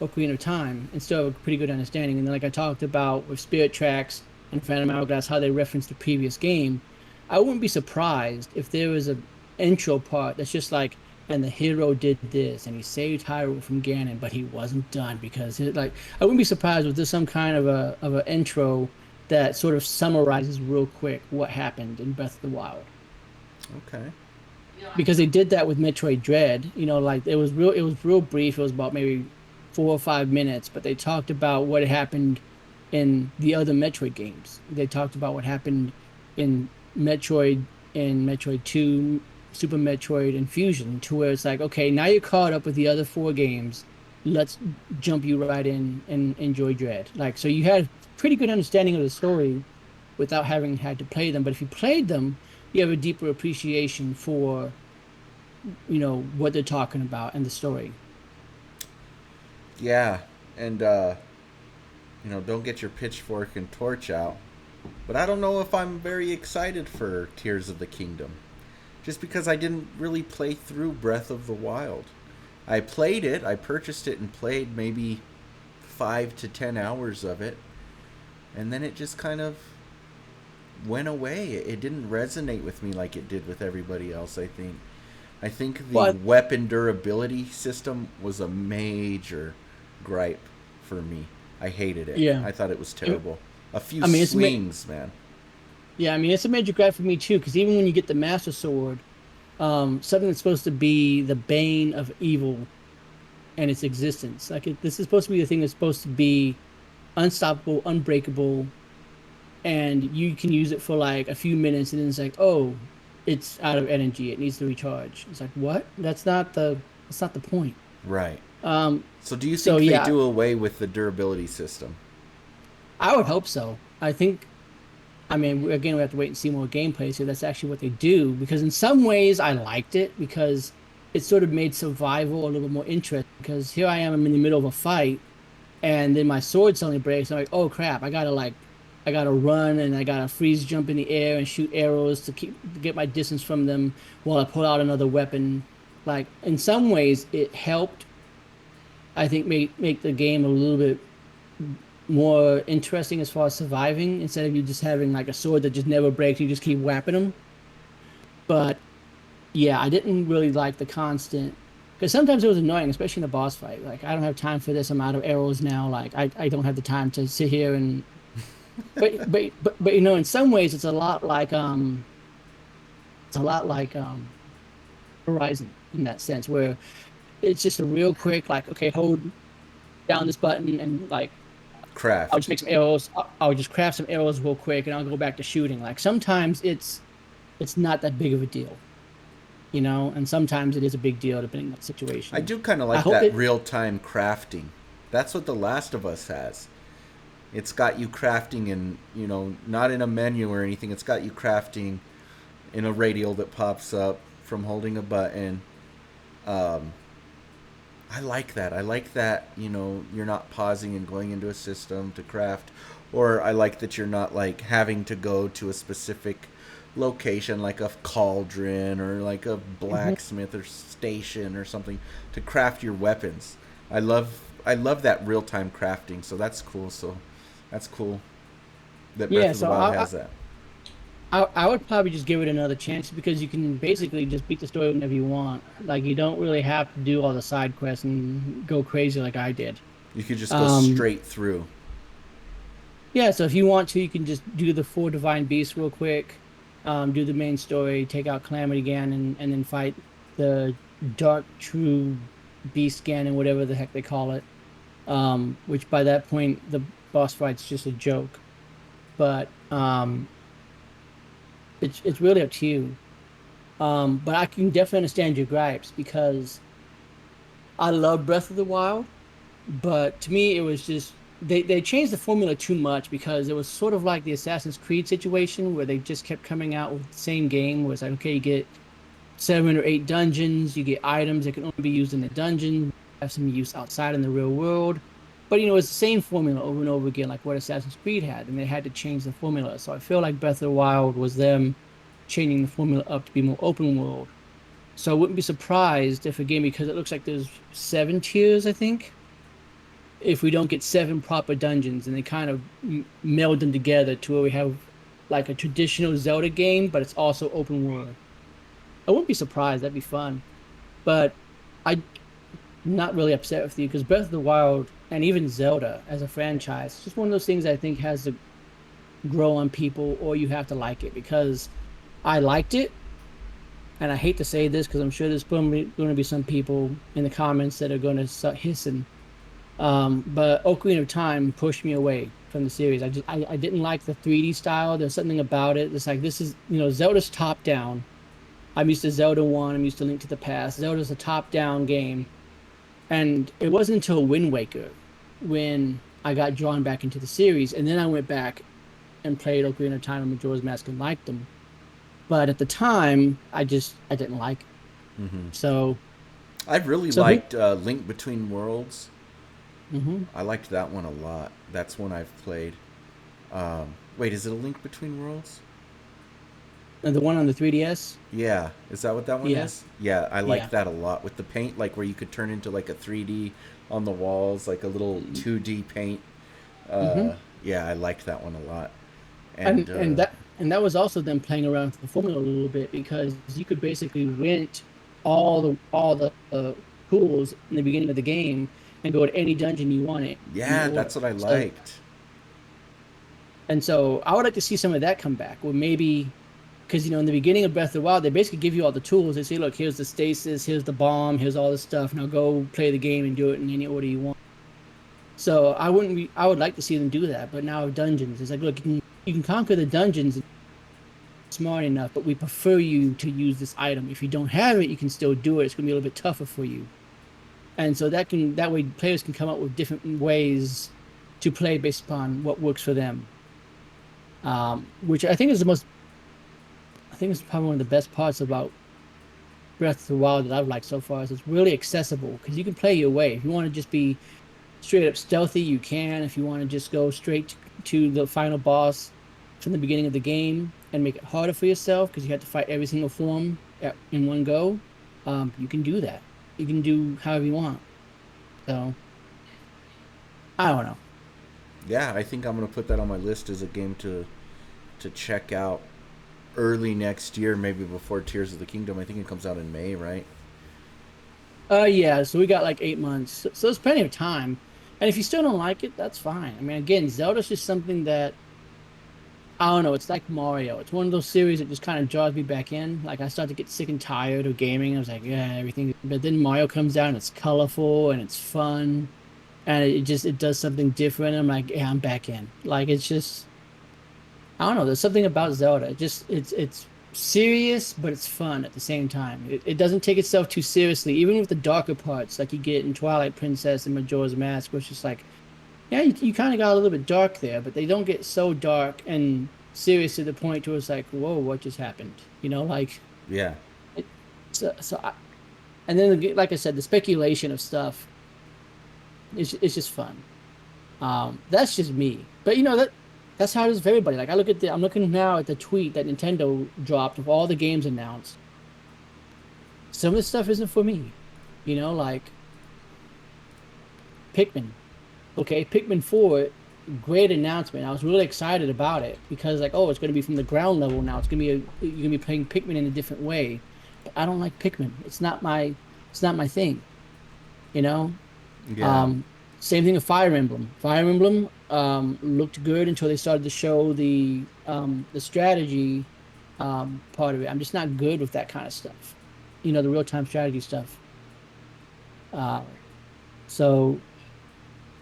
Ocarina of Time, and still have a pretty good understanding. And then, like I talked about with Spirit Tracks and Phantom Hourglass, how they referenced the previous game, I wouldn't be surprised if there was a intro part that's just like, and the hero did this, and he saved Hyrule from Ganon, but he wasn't done because I wouldn't be surprised if there's some kind of a an intro that sort of summarizes real quick what happened in Breath of the Wild, Okay. because they did that with Metroid Dread. Like it was real brief. It was about maybe 4 or 5 minutes, but they talked about what happened in the other Metroid games. They talked about what happened in Metroid, in Metroid 2, Super Metroid, and Fusion, to where it's like, okay, now you're caught up with the other four games. Let's jump you right in and enjoy Dread. Like, so you had pretty good understanding of the story without having had to play them. But if you played them, you have a deeper appreciation for, what they're talking about and the story. Yeah, and don't get your pitchfork and torch out. But I don't know if I'm very excited for Tears of the Kingdom. Just because I didn't really play through Breath of the Wild. I played it, I purchased it and played maybe 5 to 10 hours of it, and then it just kind of went away. It didn't resonate with me like it did with everybody else, I think. I think the But weapon durability system was a major gripe for me. I hated it. yeah, I thought it was I terrible. A few I mean, swings, man. yeah, I mean, it's a major gripe for me too, because even when you get the Master Sword, something that's supposed to be the bane of evil and its existence, like this is supposed to be the thing that's supposed to be unstoppable, unbreakable, and you can use it for like a few minutes, and then it's like, oh, it's out of energy, it needs to recharge. It's like, what? That's not the point. Right. Um, So do you so think they yeah, do away with the durability system? I would hope so. I mean, again, we have to wait and see more gameplay. So that's actually what they do. Because in some ways, I liked it because it sort of made survival a little bit more interesting. Because here I am, I'm in the middle of a fight, and then my sword suddenly breaks. I'm like, oh crap! I gotta run and I gotta freeze jump in the air and shoot arrows to get my distance from them while I pull out another weapon. Like in some ways, it helped. I think make the game a little bit more interesting as far as surviving instead of you just having like a sword that just never breaks. You just keep whapping them. But yeah, I didn't really like the constant, because sometimes it was annoying, especially in the boss fight. Like, I don't have time for this. I'm out of arrows now. Like, I don't have the time to sit here and but in some ways it's a lot like Horizon in that sense, where it's just a real quick, like, okay, hold down this button and like I'll just Craft. make some arrows. I'll just craft some arrows real quick, and I'll go back to shooting. Like sometimes it's not that big of a deal, and sometimes it is a big deal depending on the I situation. do kind of I like hope that it. real time crafting. That's what The Last of Us has. It's got you crafting in, not in a menu or anything. It's got you crafting in a radial that pops up from holding a button. Um, I like that. I like that, you're not pausing and going into a system to craft. Or I like that you're not like having to go to a specific location like a cauldron or like a Mhm. blacksmith or station or something to craft your weapons. I love that real time crafting, so that's cool. So that's cool that Breath Yeah, of the so Wild has that. I would probably just give it another chance because you can basically just beat the story whenever you want. Like you don't really have to do all the side quests and go crazy like I did. You could just go Um, straight through. yeah, so if you want to, you can just do the four divine beasts real quick, do the main story, take out Calamity again, and then fight the Dark True Beast Ganon, whatever the heck they call it. Which by that point the boss fight's just a joke. But it's really up to you. But I can definitely understand your gripes because I love Breath of the Wild, but to me it was just they changed the formula too much because it was sort of like the Assassin's Creed situation where they just kept coming out with the same game where it's like, okay, you get 7 or 8 dungeons, you get items that can only be used in the dungeon, have some use outside in the real world. But it's the same formula over and over again, like what Assassin's Creed had, and they had to change the formula. So I feel like Breath of the Wild was them changing the formula up to be more open world. So I wouldn't be surprised if again, because it looks like there's 7 tiers, I think, if we don't get 7 proper dungeons and they kind of meld them together to where we have like a traditional Zelda game, but it's also open world. I wouldn't be surprised. That'd be fun. But I'm not really upset with you because Breath of the Wild and even Zelda as a franchise, it's just one of those things I think has to grow on people or you have to like it because I liked it. And I hate to say this because I'm sure there's going to be some people in the comments that are going to start hissing. But Ocarina of Time pushed me away from the series. I didn't like the 3D style. There's something about it. It's like this is Zelda's top down. I'm used to Zelda 1. I'm used to Link to the Past. Zelda's a top down game, and it wasn't until Wind Waker when I got drawn back into the series, and then I went back and played Ocarina of Time and Majora's Mask and liked them. But at the time, I didn't like it. Hmm. So I really so who? liked Link Between Worlds. Hmm. I liked that one a lot. That's one I've played. Wait, is it a Link Between Worlds? The one on the 3DS. Yeah, is that what that one Yeah, is? Yeah, I yeah. liked that a lot with the paint, like where you could turn into like a 3D on the walls, like a little 2D paint. Hmm. Uh, yeah, I liked that one a lot. And And that was also them playing around with the formula a little bit because you could basically rent all the tools in the beginning of the game and go to any dungeon you wanted in yeah, order. that's what I So liked. I would like to see some of that come back. Or maybe because in the beginning of Breath of the Wild, they basically give you all the tools. They say, look, here's the stasis, here's the bomb, here's all this stuff. Now go play the game and do it in any order you want. So I wouldn't be, I would like to see them do that. But now dungeons, it's like, look, you can conquer the dungeons smart enough, but we prefer you to use this item. If you don't have it, you can still do it. It's going to be a little bit tougher for you. And so that way players can come up with different ways to play based upon what works for them. Which I think is probably one of the best parts about Breath of the Wild that I've liked so far is it's really accessible because you can play your way. If you want to just be straight up stealthy, you can. If you want to just go straight to the final boss from the beginning of the game and make it harder for yourself because you have to fight every single form in one go, you can do that. You can do however you want. So I don't know. Yeah, I think I'm gonna put that on my list as a game to check out early next year, maybe before Tears of the Kingdom. I think it comes out in May, right? Yeah. So we got like 8 months, so there's plenty of time. And if you still don't like it, that's fine. I mean, again, Zelda's just something that I don't know. It's like Mario. It's one of those series that just kind of draws me back in. Like I start to get sick and tired of gaming. I was like, yeah, everything. But then Mario comes out and it's colorful and it's fun, and it does something different. I'm like, yeah, I'm back in. Like it's just I don't know. There's something about Zelda. It's serious, but it's fun at the same time. It doesn't take itself too seriously, even with the darker parts like you get in Twilight Princess and Majora's Mask, which is like yeah, you kind of got a little bit dark there, but they don't get so dark and serious to the point where it's like, whoa, what just happened? Like Yeah. it, and then like I said, the speculation of stuff is just fun. That's just me, but that's how it is for everybody. Like I'm looking now at the tweet that Nintendo dropped of all the games announced. Some of the stuff isn't for me, like Pikmin. Okay, Pikmin 4, great announcement. I was really excited about it because like, oh, it's going to be from the ground level now. You're going to be playing Pikmin in a different way. But I don't like Pikmin. It's not my thing, you know? Yeah. Um Same thing with Fire Emblem. Fire Emblem looked good until they started to show the strategy part of it. I'm just not good with that kind of stuff. The real-time strategy stuff. Uh so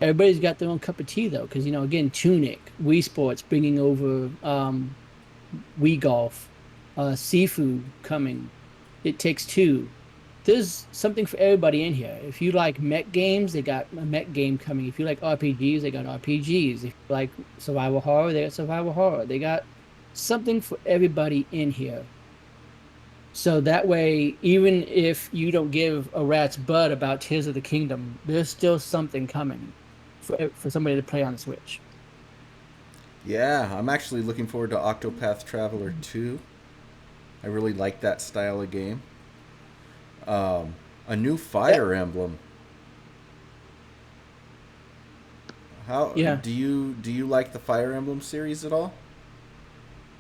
everybody's got their own cup of tea though, because again, Tunic, Wii Sports bringing over Wii Golf, Sifu coming. It Takes Two. There's something for everybody in here. If you like mech games, they got a mech game coming. If you like RPGs, they got RPGs. If you like survival horror, they got survival horror. They got something for everybody in here. So that way, even if you don't give a rat's butt about Tears of the Kingdom, there's still something coming for somebody to play on the Switch. Yeah, I'm actually looking forward to Octopath Traveler 2. I really like that style of game. A new That Fire Emblem. How yeah. do you like the Fire Emblem series at all?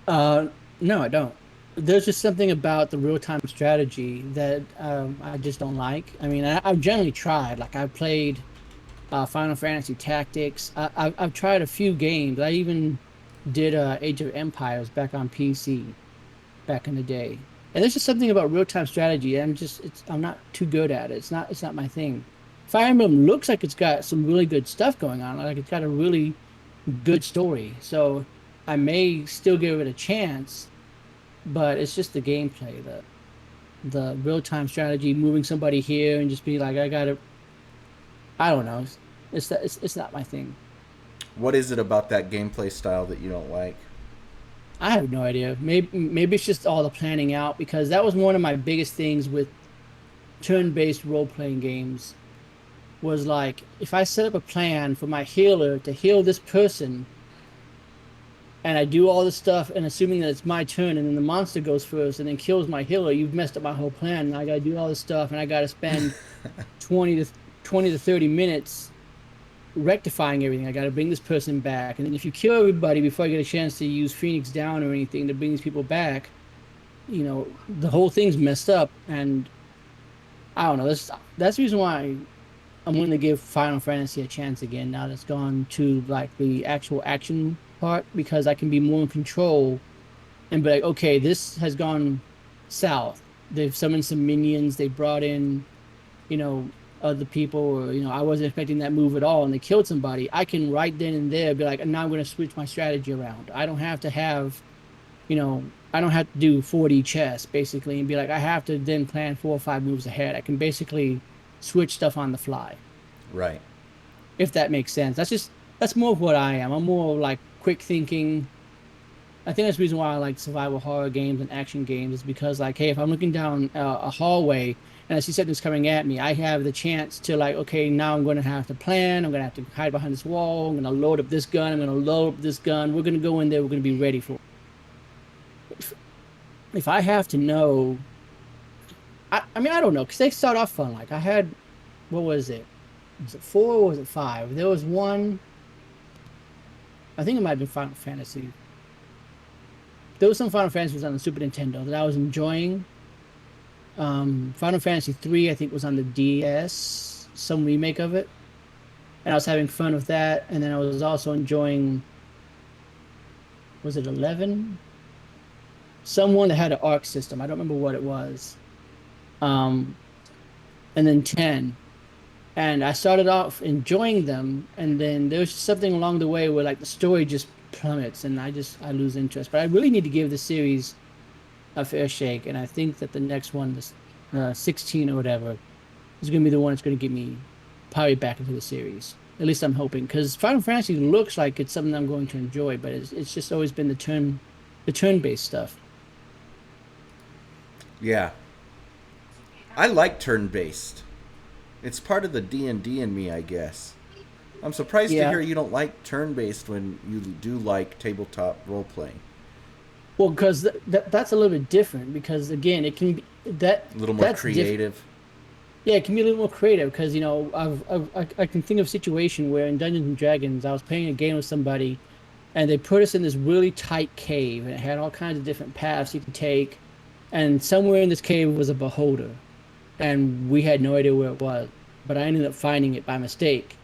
Uh, no, I don't. There's just something about the real-time strategy that I just don't like. I mean, I've generally tried. Like I've played Final Fantasy Tactics. I've tried a few games. I even did Age of Empires back on PC back in the day. And there's just something about real-time strategy. I'm not too good at it. It's not my thing. Fire Emblem looks like it's got some really good stuff going on. Like it's got a really good story. So I may still give it a chance, but it's just the gameplay, the real-time strategy, moving somebody here and just be like, I don't know. It's not my thing. What is it about that gameplay style that you don't like? I have no idea. Maybe it's just all the planning out because that was one of my biggest things with turn-based role-playing games was like if I set up a plan for my healer to heal this person and I do all this stuff and assuming that it's my turn and then the monster goes first and then kills my healer, you've messed up my whole plan. And I gotta do all this stuff and I gotta spend 20 to 20 to 30 minutes rectifying everything. I gotta bring this person back. And then if you kill everybody before I get a chance to use Phoenix Down or anything to bring these people back, the whole thing's messed up. And I don't know. That's the reason why I'm willing to give Final Fantasy a chance again now that's gone to like the actual action part because I can be more in control and be like, okay, this has gone south. They've summoned some minions. They brought in, you know, other people, or I wasn't expecting that move at all, and they killed somebody. I can right then and there be like, now I'm going to switch my strategy around. I don't have to do 4D chess basically and be like, I have to then plan 4 or 5 moves ahead. I can basically switch stuff on the fly, Right. if that makes sense. That's more of what I am. I'm more like quick thinking. I think that's the reason why I like survival horror games and action games is because like, hey, if I'm looking down a hallway and I see something's coming at me, I have the chance to like, okay, now I'm going to have to plan. I'm going to have to hide behind this wall. I'm going to load up this gun. I'm going to load up this gun. We're going to go in there. We're going to be ready for it. If I have to know, I mean, I don't know, because they start off fun. Like I had, what was it? Was it four or was it five? There was one, I think it might have been Final Fantasy. There was some Final Fantasies on the Super Nintendo that I was enjoying. Final Fantasy 3, I think, was on the DS, some remake of it, and I was having fun with that. And then I was also enjoying, was it 11? Someone that had an arc system. I don't remember what it was. Um, and then 10. And I started off enjoying them, and then there was just something along the way where like the story just plummets, and I lose interest. But I really need to give the series a fair shake, and I think that the next one, this 16 or whatever, is going to be the one that's going to get me probably back into the series. At least I'm hoping, because Final Fantasy looks like it's something I'm going to enjoy, but it's just always been the turn-based stuff. Yeah. I like turn-based. It's part of the D&D in me, I guess. I'm surprised to Yeah. hear you don't like turn-based when you do like tabletop role-playing. Well, because that's a little bit different. Because again, it can be A little more that's different. creative. Yeah, it can be a little more creative because I can think of a situation where in Dungeons and Dragons I was playing a game with somebody and they put us in this really tight cave and it had all kinds of different paths you could take, and somewhere in this cave was a beholder, and we had no idea where it was, but I ended up finding it by mistake.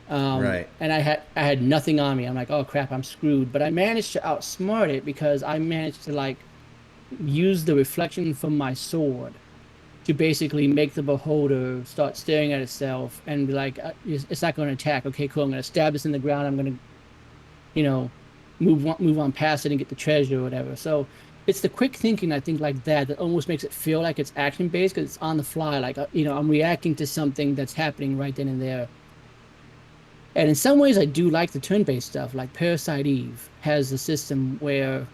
Right. And I had nothing on me. I'm like, oh crap, I'm screwed. But I managed to outsmart it because I managed to like use the reflection from my sword to basically make the beholder start staring at itself and be like, it's not going to attack. Okay, cool. I'm going to stab this in the ground. I'm going to, you know, move on past it and get the treasure or whatever. So it's the quick thinking I think like that almost makes it feel like it's action based because it's on the fly. Like I'm reacting to something that's happening right then and there. And in some ways, I do like the turn-based stuff. Like Parasite Eve has a system where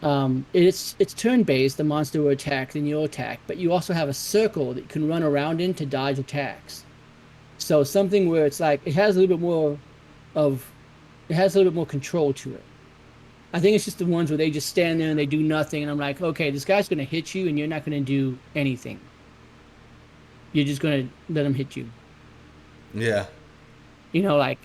it's turn-based. The monster will attack, then you'll attack, but you also have a circle that you can run around in to dodge attacks. So something where it's like of it has a little bit more control to it. I think it's just the ones where they just stand there and they do nothing, and I'm like, okay, this guy's gonna hit you, and you're not gonna do anything. You're just gonna let him hit you. Yeah. Like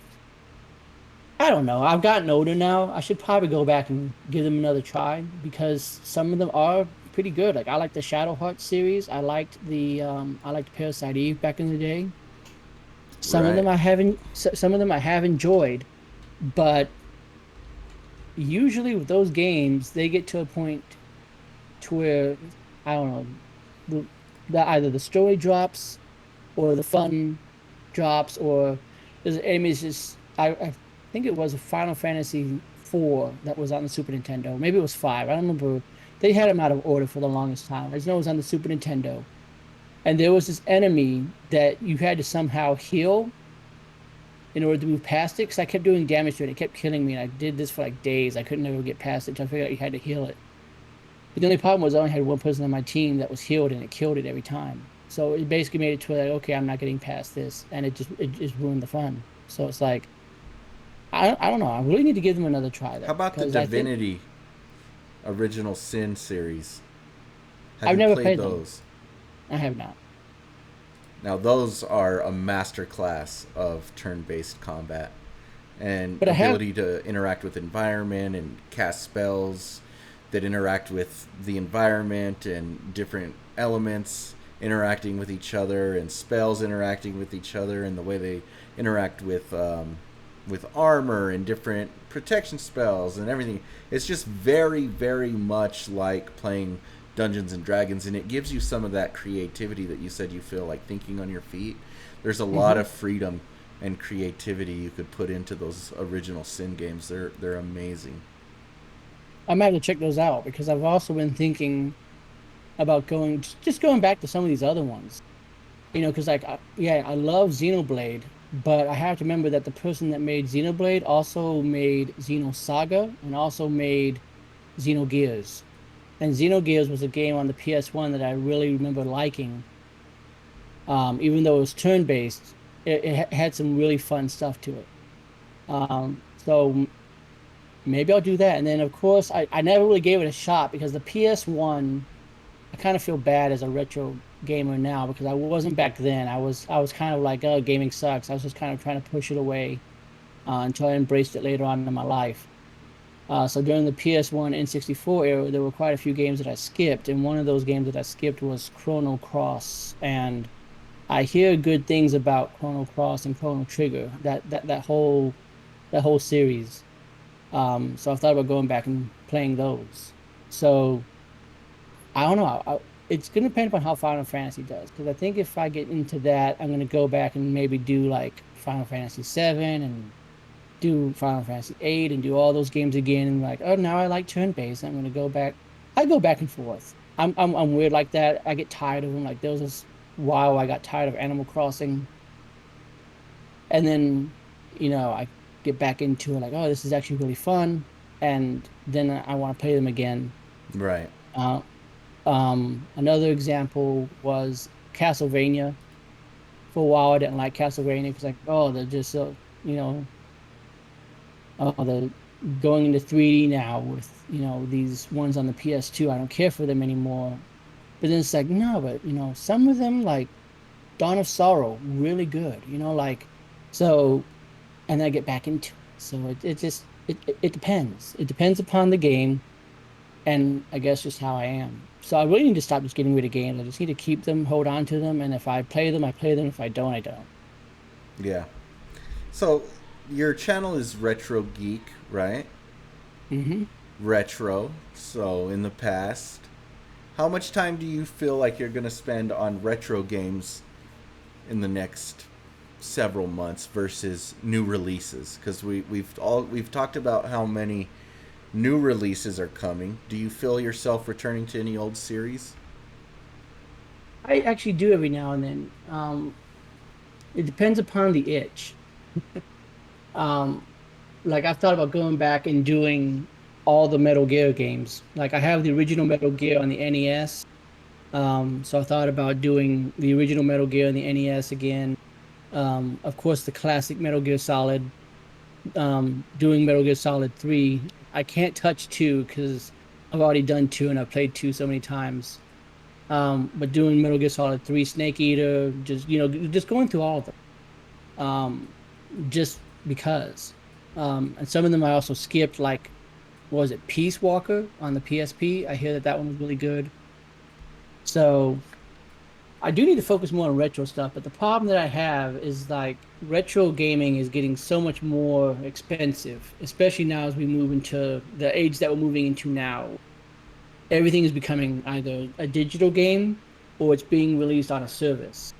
I don't know. I've gotten older now. I should probably go back and give them another try because some of them are pretty good. Like I like the Shadow Heart series. I liked Parasite Eve back in the day. Right. Some of them I have enjoyed, but usually with those games, they get to a point to where I don't know, either the story drops or the fun drops or there's enemies just I think it was a Final Fantasy 4 that was on the Super Nintendo. Maybe it was 5. I don't remember. They had them out of order for the longest time. I just know it was on the Super Nintendo. And there was this enemy that you had to somehow heal in order to move past it because I kept doing damage to it. It kept killing me, and I did this for like days. I couldn't ever get past it until I figured out you had to heal it. But the only problem was I only had one person on my team that was healed, and it killed it every time. So it basically made it to where, like, okay, I'm not getting past this, and it just ruined the fun. So it's like I don't know. I really need to give them another try How though, about the because I think Divinity Original Sin series? Have I've you never played played them. those? I have not. Now, those are a masterclass of turn based combat and But I have ability to interact with environment and cast spells that interact with the environment and different elements interacting with each other and spells interacting with each other and the way they interact with armor and different protection spells and everything. It's just very, very much like playing Dungeons and Dragons, and it gives you some of that creativity that you said you feel like thinking on your feet. There's a lot mhm. of freedom and creativity you could put into those original Sin games. They're amazing. I might have to check those out because I've also been thinking about just going back to some of these other ones. Because like yeah, I love Xenoblade, but I have to remember that the person that made Xenoblade also made Xenosaga and also made Xenogears. And Xenogears was a game on the PS1 that I really remember liking. Even though it was turn-based, it had some really fun stuff to it. So maybe I'll do that. And then of course I never really gave it a shot because the PS1, I kind of feel bad as a retro gamer now because I wasn't back then. I was kind of like, oh, gaming sucks. I was just kind of trying to push it away until I embraced it later on in my life. So during the PS1 N64 era, there were quite a few games that I skipped, and one of those games that I skipped was Chrono Cross. And I hear good things about Chrono Cross and Chrono Trigger, that whole series. So I've thought about going back and playing those. So I don't know. It's going to depend upon how Final Fantasy does, because I think if I get into that, I'm going to go back and maybe do like Final Fantasy 7 and do Final Fantasy 8 and do all those games again. And like, oh, now I like turn-based. I'm going to go back. I go back and forth. I'm weird like that. I get tired of them. Like there was this while I got tired of Animal Crossing, and then I get back into it. Like, oh, this is actually really fun, and then I want to play them again. Right. Uh, Another example was Castlevania. For a while, I didn't like Castlevania because like, oh, they're just so they're going into 3D now with these ones on the PS2. I don't care for them anymore. But then it's like, no, but some of them like Dawn of Sorrow, really good. Like so, and I get back into it. So it depends. It depends upon the game and I guess just how I am. So I really need to stop just getting rid of games. I just need to keep them, hold on to them, and if I play them, I play them. If I don't, I don't. Yeah. So your channel is Retro Geek, right? Hmm. Retro. So in the past, how much time do you feel like you're going to spend on retro games in the next several months versus new releases? Because we've talked about how many new releases are coming. Do you feel yourself returning to any old series? I actually do every now and then. It depends upon the itch. Um, like I've thought about going back and doing all the Metal Gear games. Like I have the original Metal Gear on the NES. So I thought about doing the original Metal Gear on the NES again. Of course, the classic Metal Gear Solid. Doing Metal Gear Solid 3. I can't touch 2 because I've already done 2 and I've played 2 so many times. But doing Metal Gear Solid 3, Snake Eater, just just going through all of them. Just because. And some of them I also skipped, like what was it, Peace Walker on the PSP. I hear that that one was really good. So I do need to focus more on retro stuff, but the problem that I have is like retro gaming is getting so much more expensive, especially now as we move into the age that we're moving into now. Everything is becoming either a digital game or it's being released on a service.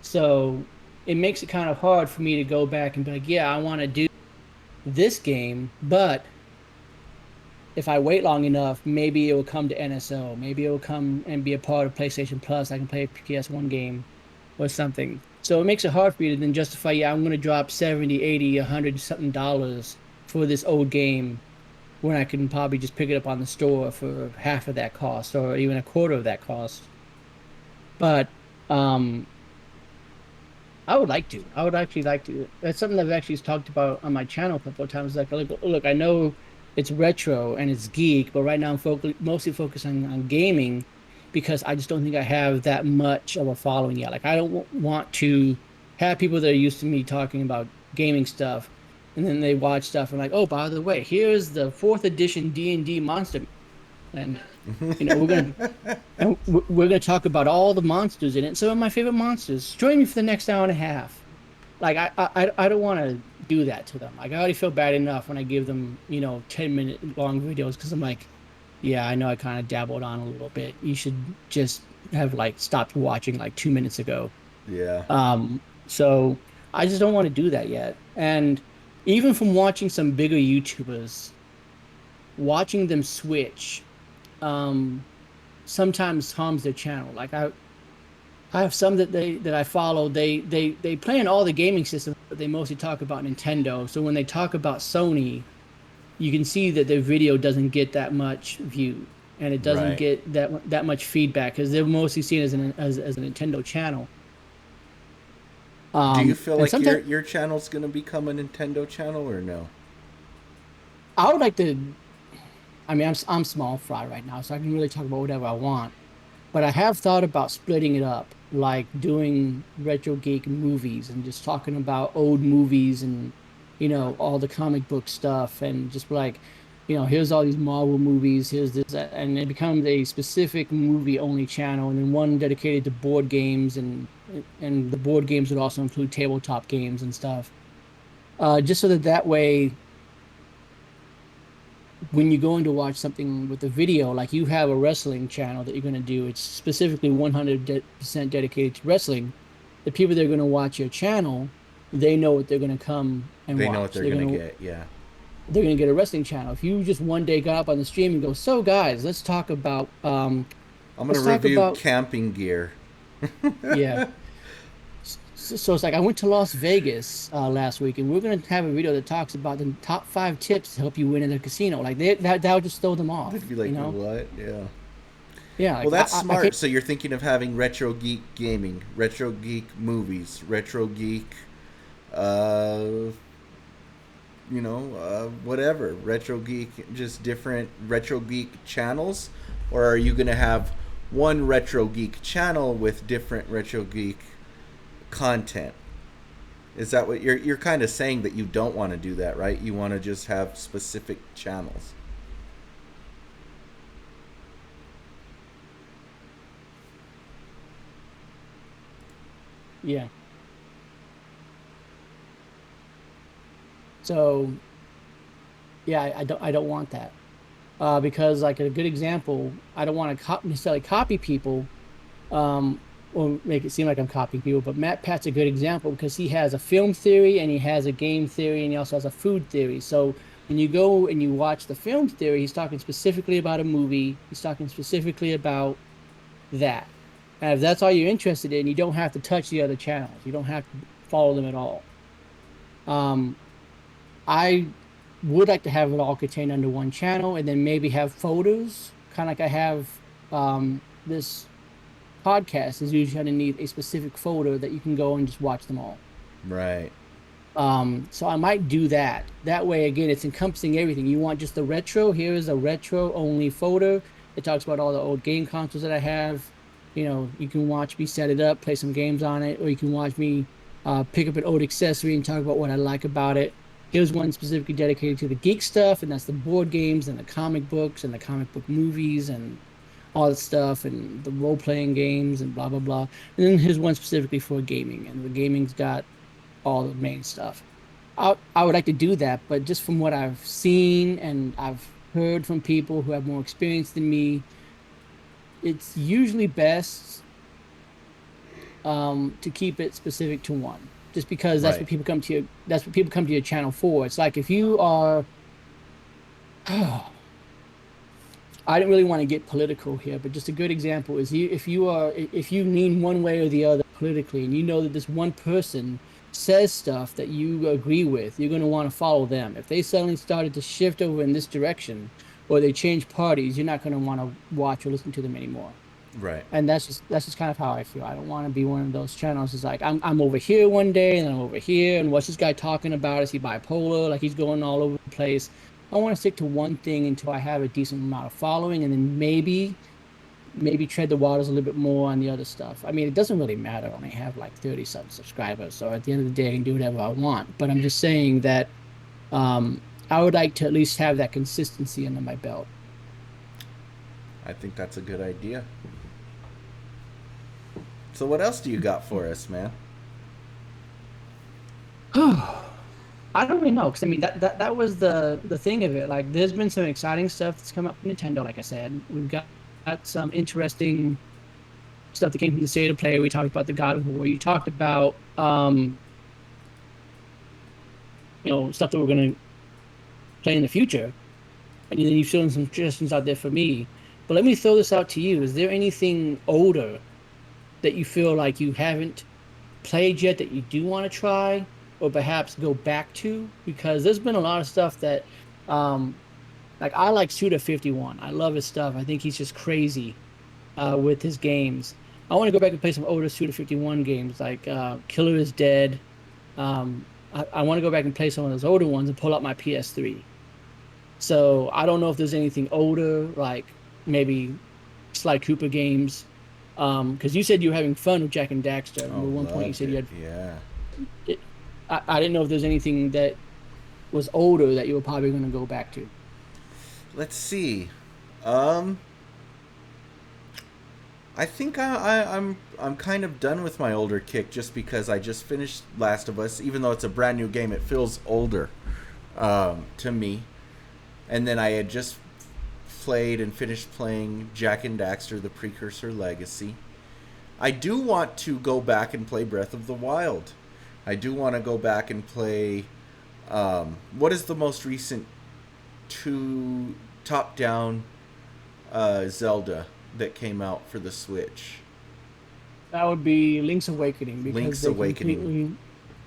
So it makes it kind of hard for me to go back and be like, yeah, I want to do this game, but if I wait long enough, maybe it will come to NSO. Maybe it will come and be a part of PlayStation Plus. I can play a PS1 game or something. So it makes it hard for you to then justify, yeah, I'm going to drop 70, 80, 100 something dollars for this old game when I can probably just pick it up on the store for half of that cost or even a quarter of that cost. But um I would like to. I would actually like to. That's something I've actually talked about on my channel a couple of times. Like, look, I know it's retro and it's geek, but right now I'm mostly focusing on gaming because I just don't think I have that much of a following yet. Like, I don't want to have people that are used to me talking about gaming stuff, and then they watch stuff and like, oh, by the way, here's the fourth edition D&D monster, and we're gonna we're gonna talk about all the monsters in it. Some of my favorite monsters. Join me for the next hour and a half. Like I don't want to do that to them. Like I already feel bad enough when I give them 10-minute long videos because I'm like, yeah, I know I kind of dabbled on a little bit. You should just have like stopped watching like 2 minutes ago. Yeah. So I just don't want to do that yet. And even from watching some bigger YouTubers, watching them switch, um, sometimes harms their channel. Like I have some that I follow. They play in all the gaming systems, but they mostly talk about Nintendo. So when they talk about Sony, you can see that their video doesn't get that much view, and it doesn't Right. get that much feedback because they're mostly seen as a Nintendo channel. Do you feel And like sometimes your channel's gonna become a Nintendo channel or no? I would like to. I mean, I'm small fry right now, so I can really talk about whatever I want. But I have thought about splitting it up, like doing retro geek movies and just talking about old movies and, all the comic book stuff and just like, here's all these Marvel movies, here's this, that, and it becomes a specific movie only channel, and then one dedicated to board games and the board games would also include tabletop games and stuff. Just so that that way when you go in to watch something with a video, like you have a wrestling channel that you're going to do, it's specifically 100% dedicated to wrestling. The people that are going to watch your channel, they know what they're going to come and They know what watch. they're gonna get. Yeah. They're going to get a wrestling channel. If you just one day got up on the stream and go, so guys, I'm gonna let's talk review about camping gear. yeah. So it's like I went to Las Vegas last week, and we're gonna have a video that talks about the top 5 tips to help you win in a casino. Like that would just throw them They'd off, be like, what? Yeah. Yeah, Well, like that's I smart. can't. So you're thinking of having retro geek gaming, retro geek movies, retro geek, uh, whatever, retro geek, just different retro geek channels, or are you gonna have one retro geek channel with different retro geek content? Is that what you're kind of saying, that you don't want to do that, right? You want to just have specific channels. Yeah. So yeah, I don't want that. Because like a good example, I don't want to necessarily copy people, or make it seem like I'm copying people. But Matt Pat's a good example because he has a film theory and he has a game theory and he also has a food theory. So and you go and you watch the film theory, he's talking specifically about a movie. He's talking specifically about that. And if that's all you're interested in, you don't have to touch the other channels. You don't have to follow them at all. Um, I would like to have it all contained under one channel and then maybe have folders, kind of like I have this podcast is usually underneath a specific folder that you can go and just watch them all. Right. So I might do that. That way, again, it's encompassing everything. You want just the retro? Here is a retro only folder. It talks about all the old game consoles that I have. You know, you can watch me set it up, play some games on it, or you can watch me pick up an old accessory and talk about what I like about it. Here's one specifically dedicated to the geek stuff, and that's the board games and the comic books and the comic book movies and all that stuff and the role playing games and blah blah blah. And then here's one specifically for gaming, and the gaming's got all the main stuff. I would like to do that, but just from what I've seen and I've heard from people who have more experience than me, it's usually best to keep it specific to one. Just because that's Right. what people come to your that's what people come to your channel for. It's like if you are I didn't really want to get political here, but just a good example is if you lean one way or the other politically, and you know that this one person says stuff that you agree with, you're going to want to follow them. If they suddenly started to shift over in this direction, or they change parties, you're not going to want to watch or listen to them anymore. Right. And that's just kind of how I feel. I don't want to be one of those channels. It's like I'm over here one day and then I'm over here, and what's this guy talking about? Is he bipolar? Like he's going all over the place. I want to stick to one thing until I have a decent amount of following, and then maybe tread the waters a little bit more on the other stuff. I mean, it doesn't really matter. I only have like 30 some subscribers, so at the end of the day, I can do whatever I want. But I'm just saying that I would like to at least have that consistency under my belt. I think that's a good idea. So what else do you got for us, man? I don't really know because I mean that was the thing of it. Like, there's been some exciting stuff that's come up from Nintendo. Like I said, got some interesting stuff that came from the state of play. We talked about the God of War. You talked about stuff that we're gonna play in the future, and then you've shown some suggestions out there for me. But let me throw this out to you: is there anything older that you feel like you haven't played yet that you do want to try, or perhaps go back to? Because there's been a lot of stuff that um, like I like Suda51. I love his stuff. I think he's just crazy with his games. I want to go back and play some older Suda51 games like Killer is Dead. I want to go back and play some of those older ones and pull up my PS3. So I don't know if there's anything older, like maybe Sly Cooper games. Because you said you were having fun with Jack and Daxter. I Oh, remember one point you loved said you it. had. Yeah. It, I didn't know if there's anything that was older that you were probably going to go back to. Let's see. Um, I think I'm kind of done with my older kick just because I just finished Last of Us. Even though it's a brand new game, it feels older to me. And then I had just played and finished playing Jack and Daxter: The Precursor Legacy. I do want to go back and play Breath of the Wild. I do want to go back and play. What is the most recent two top-down Zelda that came out for the Switch? That would be Link's Awakening because Link's they Awakening. completely.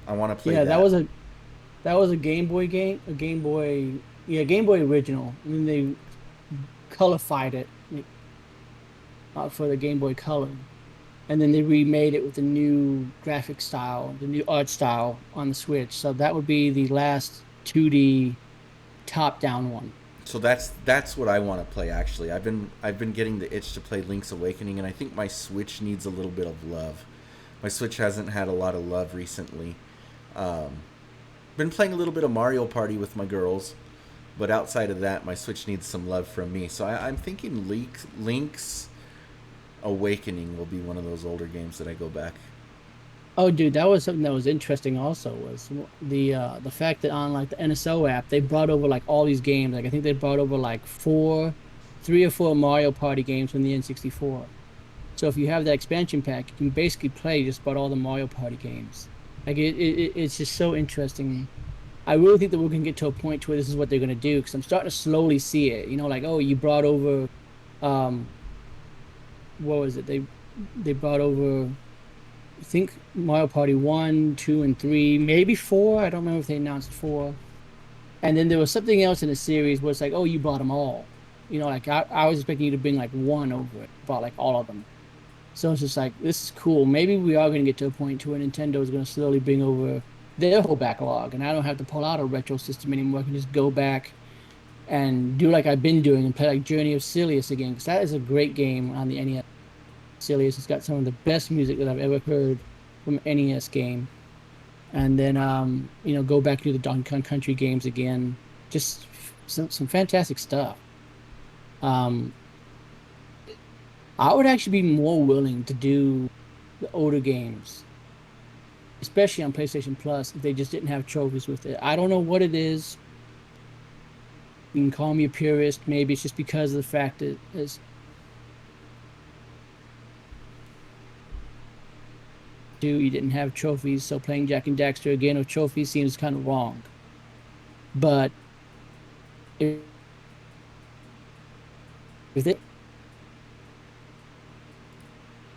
I want to play Yeah, that. that was a Game Boy game, a Game Boy, yeah, Game Boy original, and then they colorified it for the Game Boy Color, and then they remade it with the new graphic style, the new art style on the Switch. So that would be the last 2D top-down one. So that's what I want to play. Actually, I've been getting the itch to play Link's Awakening, and I think my Switch needs a little bit of love. My Switch hasn't had a lot of love recently. Um, been playing a little bit of Mario Party with my girls, but outside of that, my Switch needs some love from me. So I'm thinking Link's Awakening will be one of those older games that I go back. Oh, dude, that was something that was interesting. Also, was the fact that on like the NSO app they brought over like all these games. Like I think they brought over like 3 or 4 Mario Party games from the N64. So if you have that expansion pack, you can basically play just about all the Mario Party games. Like it's just so interesting I really think that we're gonna get to a point to where this is what they're gonna do because I'm starting to slowly see it. Like, oh, you brought over, um, what was it? They brought over, I think Mario Party 1, 2, and 3, maybe 4. I don't remember if they announced 4. And then there was something else in the series where it's like, oh, you brought them all. Like I was expecting you to bring like one over it, brought like all of them. So it's just like, this is cool. Maybe we are going to get to a point to where Nintendo is going to slowly bring over their whole backlog, and I don't have to pull out a retro system anymore. I can just go back and do like I've been doing and play like Journey of Silius again, because that is a great game on the NES. Silius has got some of the best music that I've ever heard from an NES game. And then, go back to the Donkey Kong Country games again. Just some fantastic stuff. Um, I would actually be more willing to do the older games, especially on PlayStation Plus, if they just didn't have trophies with it. I don't know what it is. You can call me a purist. Maybe it's just because of the fact that as you didn't have trophies, so playing Jack and Daxter again with trophies seems kind of wrong. But if, if they,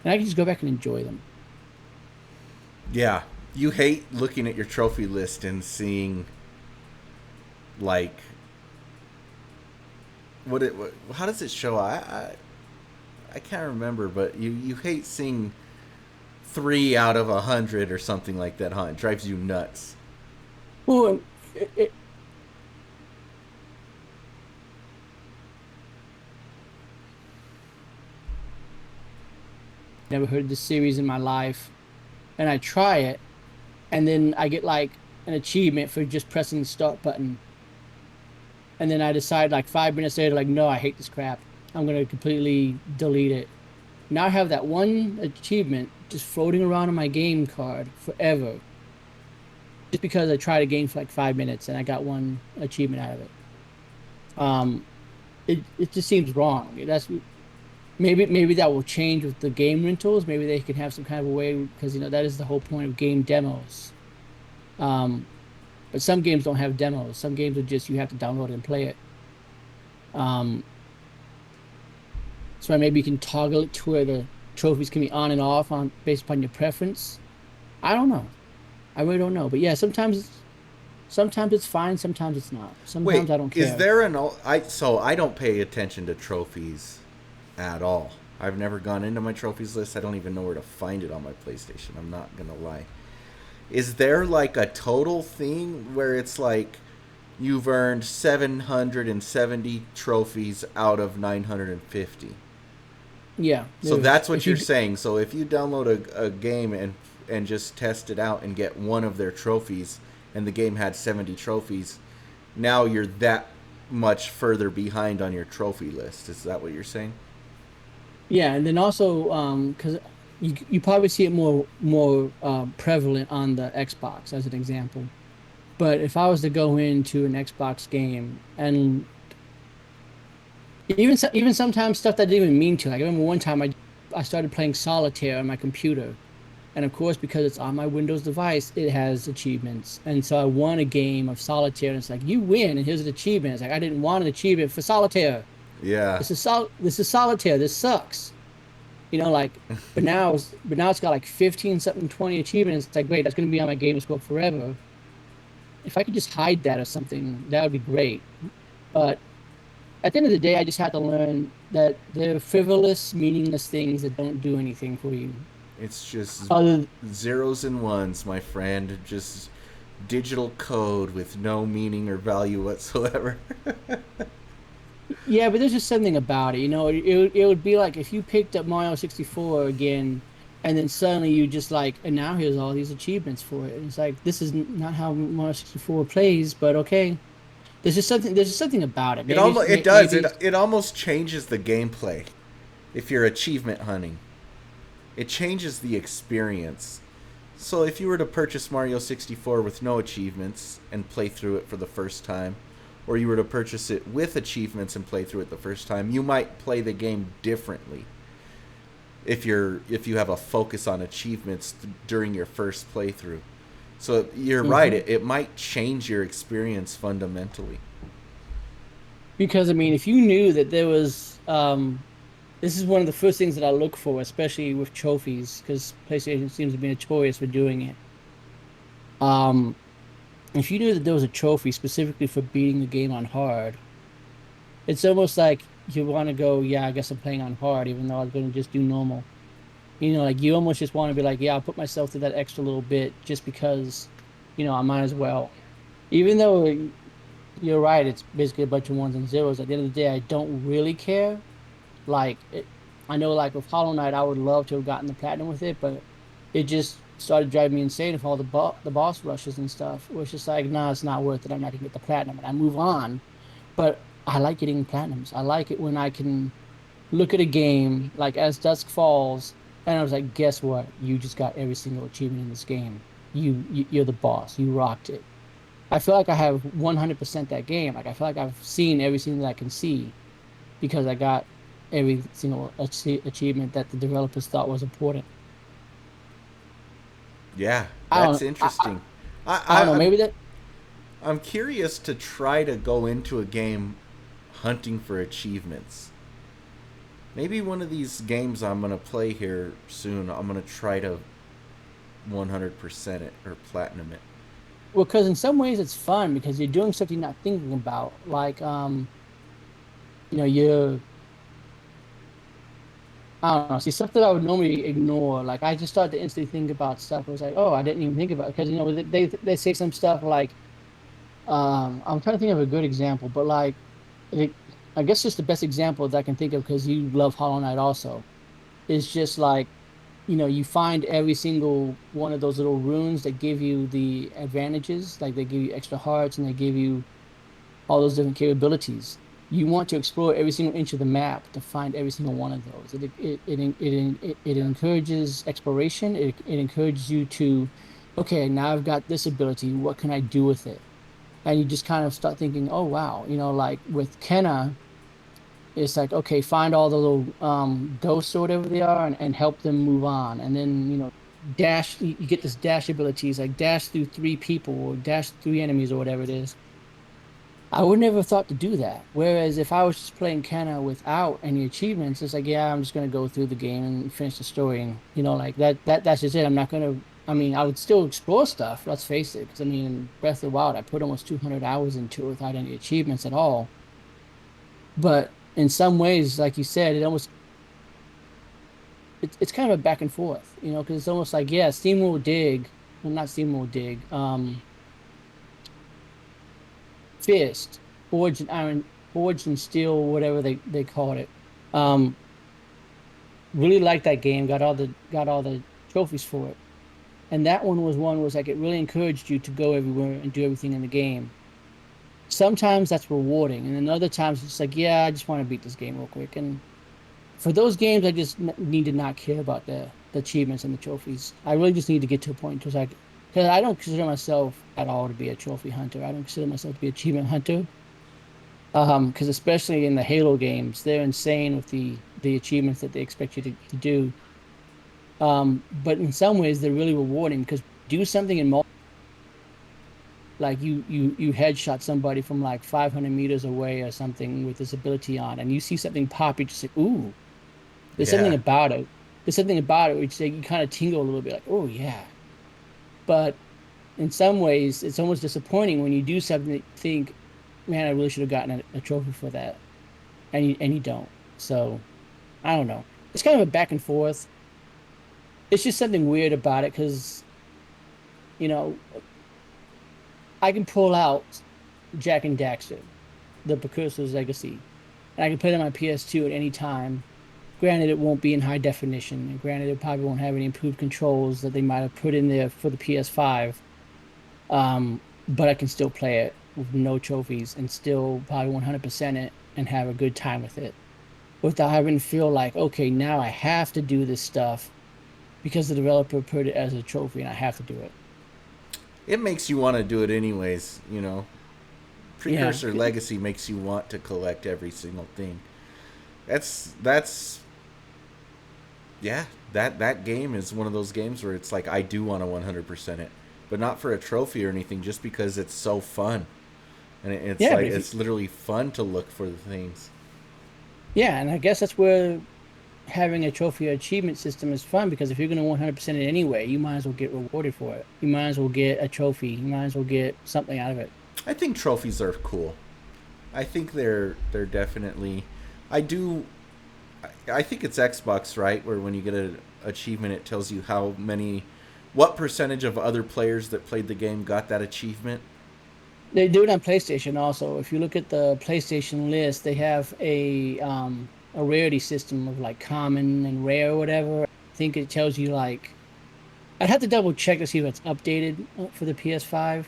and I can just go back and enjoy them. Yeah, you hate looking at your trophy list and seeing like how does it show? I can't remember, but you hate seeing 3 out of 100 or something like that, huh? It drives you nuts. Well, it never heard this series in my life, and I try it, and then I get like an achievement for just pressing the start button, and then I decide like 5 minutes later, like, no, I hate this crap. I'm gonna completely delete it. Now I have that one achievement just floating around on my game card forever, just because I tried a game for like 5 minutes and I got one achievement out of it. Um, it just seems wrong. That's maybe that will change with the game rentals. Maybe they can have some kind of a way because that is the whole point of game demos. Um, but some games don't have demos. Some games are just you have to download it and play it. Um, so maybe you can toggle it to where the trophies can be on and off on based upon your preference. I don't know. I really don't know. But yeah, sometimes it's fine. Sometimes it's not. Wait, Sometimes I don't is care. there an I so I don't pay attention to trophies at all. I've never gone into my trophies list. I don't even know where to find it on my PlayStation. I'm not gonna lie. Is there like a total thing where it's like you've earned 770 trophies out of 950? Yeah, So there is. that's what you're saying. So if you download a game and just test it out and get one of their trophies, and the game had 70 trophies, now you're that much further behind on your trophy list. Is that what you're saying? Yeah, and then also because you probably see it more prevalent on the Xbox as an example. But if I was to go into an Xbox game and even sometimes stuff that I didn't even mean to. Like I remember one time I started playing solitaire on my computer. And of course, because it's on my Windows device, it has achievements. And so I won a game of solitaire, and it's like, you win, and here's an achievement. It's like I didn't want an achievement for solitaire. Yeah. This is solitaire. This sucks. Like, but now it's got like 15 something 20 achievements. It's like, great, that's gonna be on my game score forever. If I could just hide that or something, that would be great. But at the end of the day, I just had to learn that they're frivolous, meaningless things that don't do anything for you. It's just Other zeros and ones, my friend. Just digital code with no meaning or value whatsoever. Yeah, but there's just something about it. It would be like if you picked up Mario 64 again, and then suddenly you just like, and now here's all these achievements for it. And it's like this is not how Mario 64 plays, but okay. There's just something about it. It Maybe almost it does. maybe It almost changes the gameplay if you're achievement hunting. It changes the experience. So if you were to purchase Mario 64 with no achievements and play through it for the first time, or you were to purchase it with achievements and play through it the first time, you might play the game differently. If you have a focus on achievements during your first playthrough, So you're right. Hmm. It might change your experience fundamentally. Because I mean, if you knew that there was, this is one of the first things that I look for, especially with trophies, because PlayStation seems to be notorious for doing it. Um, if you knew that there was a trophy specifically for beating the game on hard, it's almost like you want to go, yeah, I guess I'm playing on hard, even though I was going to just do normal. Like you almost just want to be like, yeah, I'll put myself through that extra little bit just because, I might as well. Even though you're right, it's basically a bunch of ones and zeros. At the end of the day, I don't really care. I know, like with Hollow Knight, I would love to have gotten the platinum with it, but it just started driving me insane with all the boss rushes and stuff. Where it's just like, nah, it's not worth it. I'm not gonna get the platinum, and I move on. But I like getting platinums. I like it when I can look at a game like As Dusk Falls, and I was like, guess what? You just got every single achievement in this game. You're the boss. You rocked it. I feel like I have 100% that game. Like I feel like I've seen everything that I can see because I got every single achievement that the developers thought was important. Yeah, I that's don't interesting. I don't know. I'm Maybe that I'm curious to try to go into a game hunting for achievements. Maybe one of these games I'm gonna play here soon. I'm gonna try to 100% it or platinum it. well, because in some ways it's fun because you're doing stuff you're not thinking about. Like you're I don't know, see stuff that I would normally ignore. Like I just started to instantly think about stuff. I was like, oh, I didn't even think about it because they say some stuff like I'm trying to think of a good example, but like it, I guess just the best example that I can think of because you love Hollow Knight also is just like you find every single one of those little runes that give you the advantages, like they give you extra hearts and they give you all those different capabilities. You want to explore every single inch of the map to find every single one of those. It encourages exploration. It encourages you to, okay, now I've got this ability. What can I do with it? And you just kind of start thinking, oh wow, like with Kenna, it's like, okay, find all the little ghosts or whatever they are and help them move on. And then, dash, you get this dash abilities like dash through three people or dash three enemies or whatever it is. I would never have thought to do that. Whereas if I was just playing Kenna without any achievements, it's like, yeah, I'm just gonna go through the game and finish the story. And like that's just it. I'm not gonna I mean, I would still explore stuff, let's face it. Because I mean, in Breath of the Wild, I put almost 200 hours into it without any achievements at all. But in some ways, like you said, it's kind of a back and forth, because it's almost like, yeah, Steamroll Dig, well, not Steamroll Dig, Fist, Forged and Iron, Forged and Steel, whatever they called it. Um, really liked that game, got all the trophies for it. And that one was like it really encouraged you to go everywhere and do everything in the game. Sometimes that's rewarding, and then other times it's like, yeah, I just want to beat this game real quick. And for those games, I just need to not care about the achievements and the trophies. I really just need to get to a point because I don't consider myself at all to be a trophy hunter. I don't consider myself to be an achievement hunter. Because especially in the Halo games, they're insane with the achievements that they expect you to do. But in some ways, they're really rewarding because do something in multi, like you headshot somebody from like 500 meters away or something with this ability on, and you see something pop, you just say, ooh. There's something Yeah. about it. There's something about it which you kind of tingle a little bit, like, oh yeah. But in some ways, it's almost disappointing when you do something that you think, man, I really should have gotten a trophy for that, and you don't. So I don't know. It's kind of a back and forth. It's just something weird about it because you know I can pull out Jack and Daxter, the Precursor's Legacy, and I can play it on my PS2 at any time. Granted, it won't be in high definition, and granted, it probably won't have any improved controls that they might have put in there for the PS5. But I can still play it with no trophies and still probably 100% it and have a good time with it without having to feel like, okay, now I have to do this stuff because the developer put it as a trophy and I have to do it. It makes you want to do it anyways, Yeah. Precursor Legacy makes you want to collect every single thing. That's yeah, that game is one of those games where it's like I do want to 100% it. but not for a trophy or anything, just because it's so fun. And it's Yeah, but like if you, it's literally fun to look for the things. yeah, and I guess that's where having a trophy or achievement system is fun because if you're going to 100% it anyway, you might as well get rewarded for it. You might as well get a trophy. You might as well get something out of it. I think trophies are cool. I think they're definitely. I do. I think it's Xbox, right? Where when you get an achievement, it tells you how many, what percentage of other players that played the game got that achievement. They do it on PlayStation also. If you look at the PlayStation list, they have a rarity system of like common and rare or whatever. I think it tells you like I'd have to double check to see if it's updated for the PS5,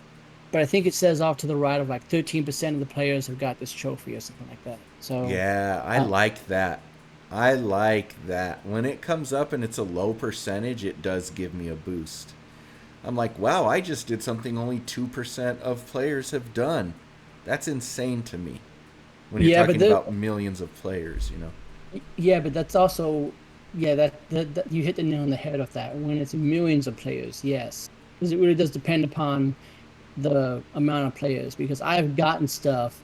but I think it says off to the right of like 13% of the players have got this trophy or something like that. So, Yeah, I uh, like that. I like that. When it comes up and it's a low percentage, it does give me a boost. I'm like, wow, I just did something only 2% of players have done. That's insane to me. When you're yeah, but talking the about millions of players, you know. yeah, but that's also yeah, that you hit the nail on the head of that. When it's millions of players, yes. Because it really does depend upon the amount of players because I've gotten stuff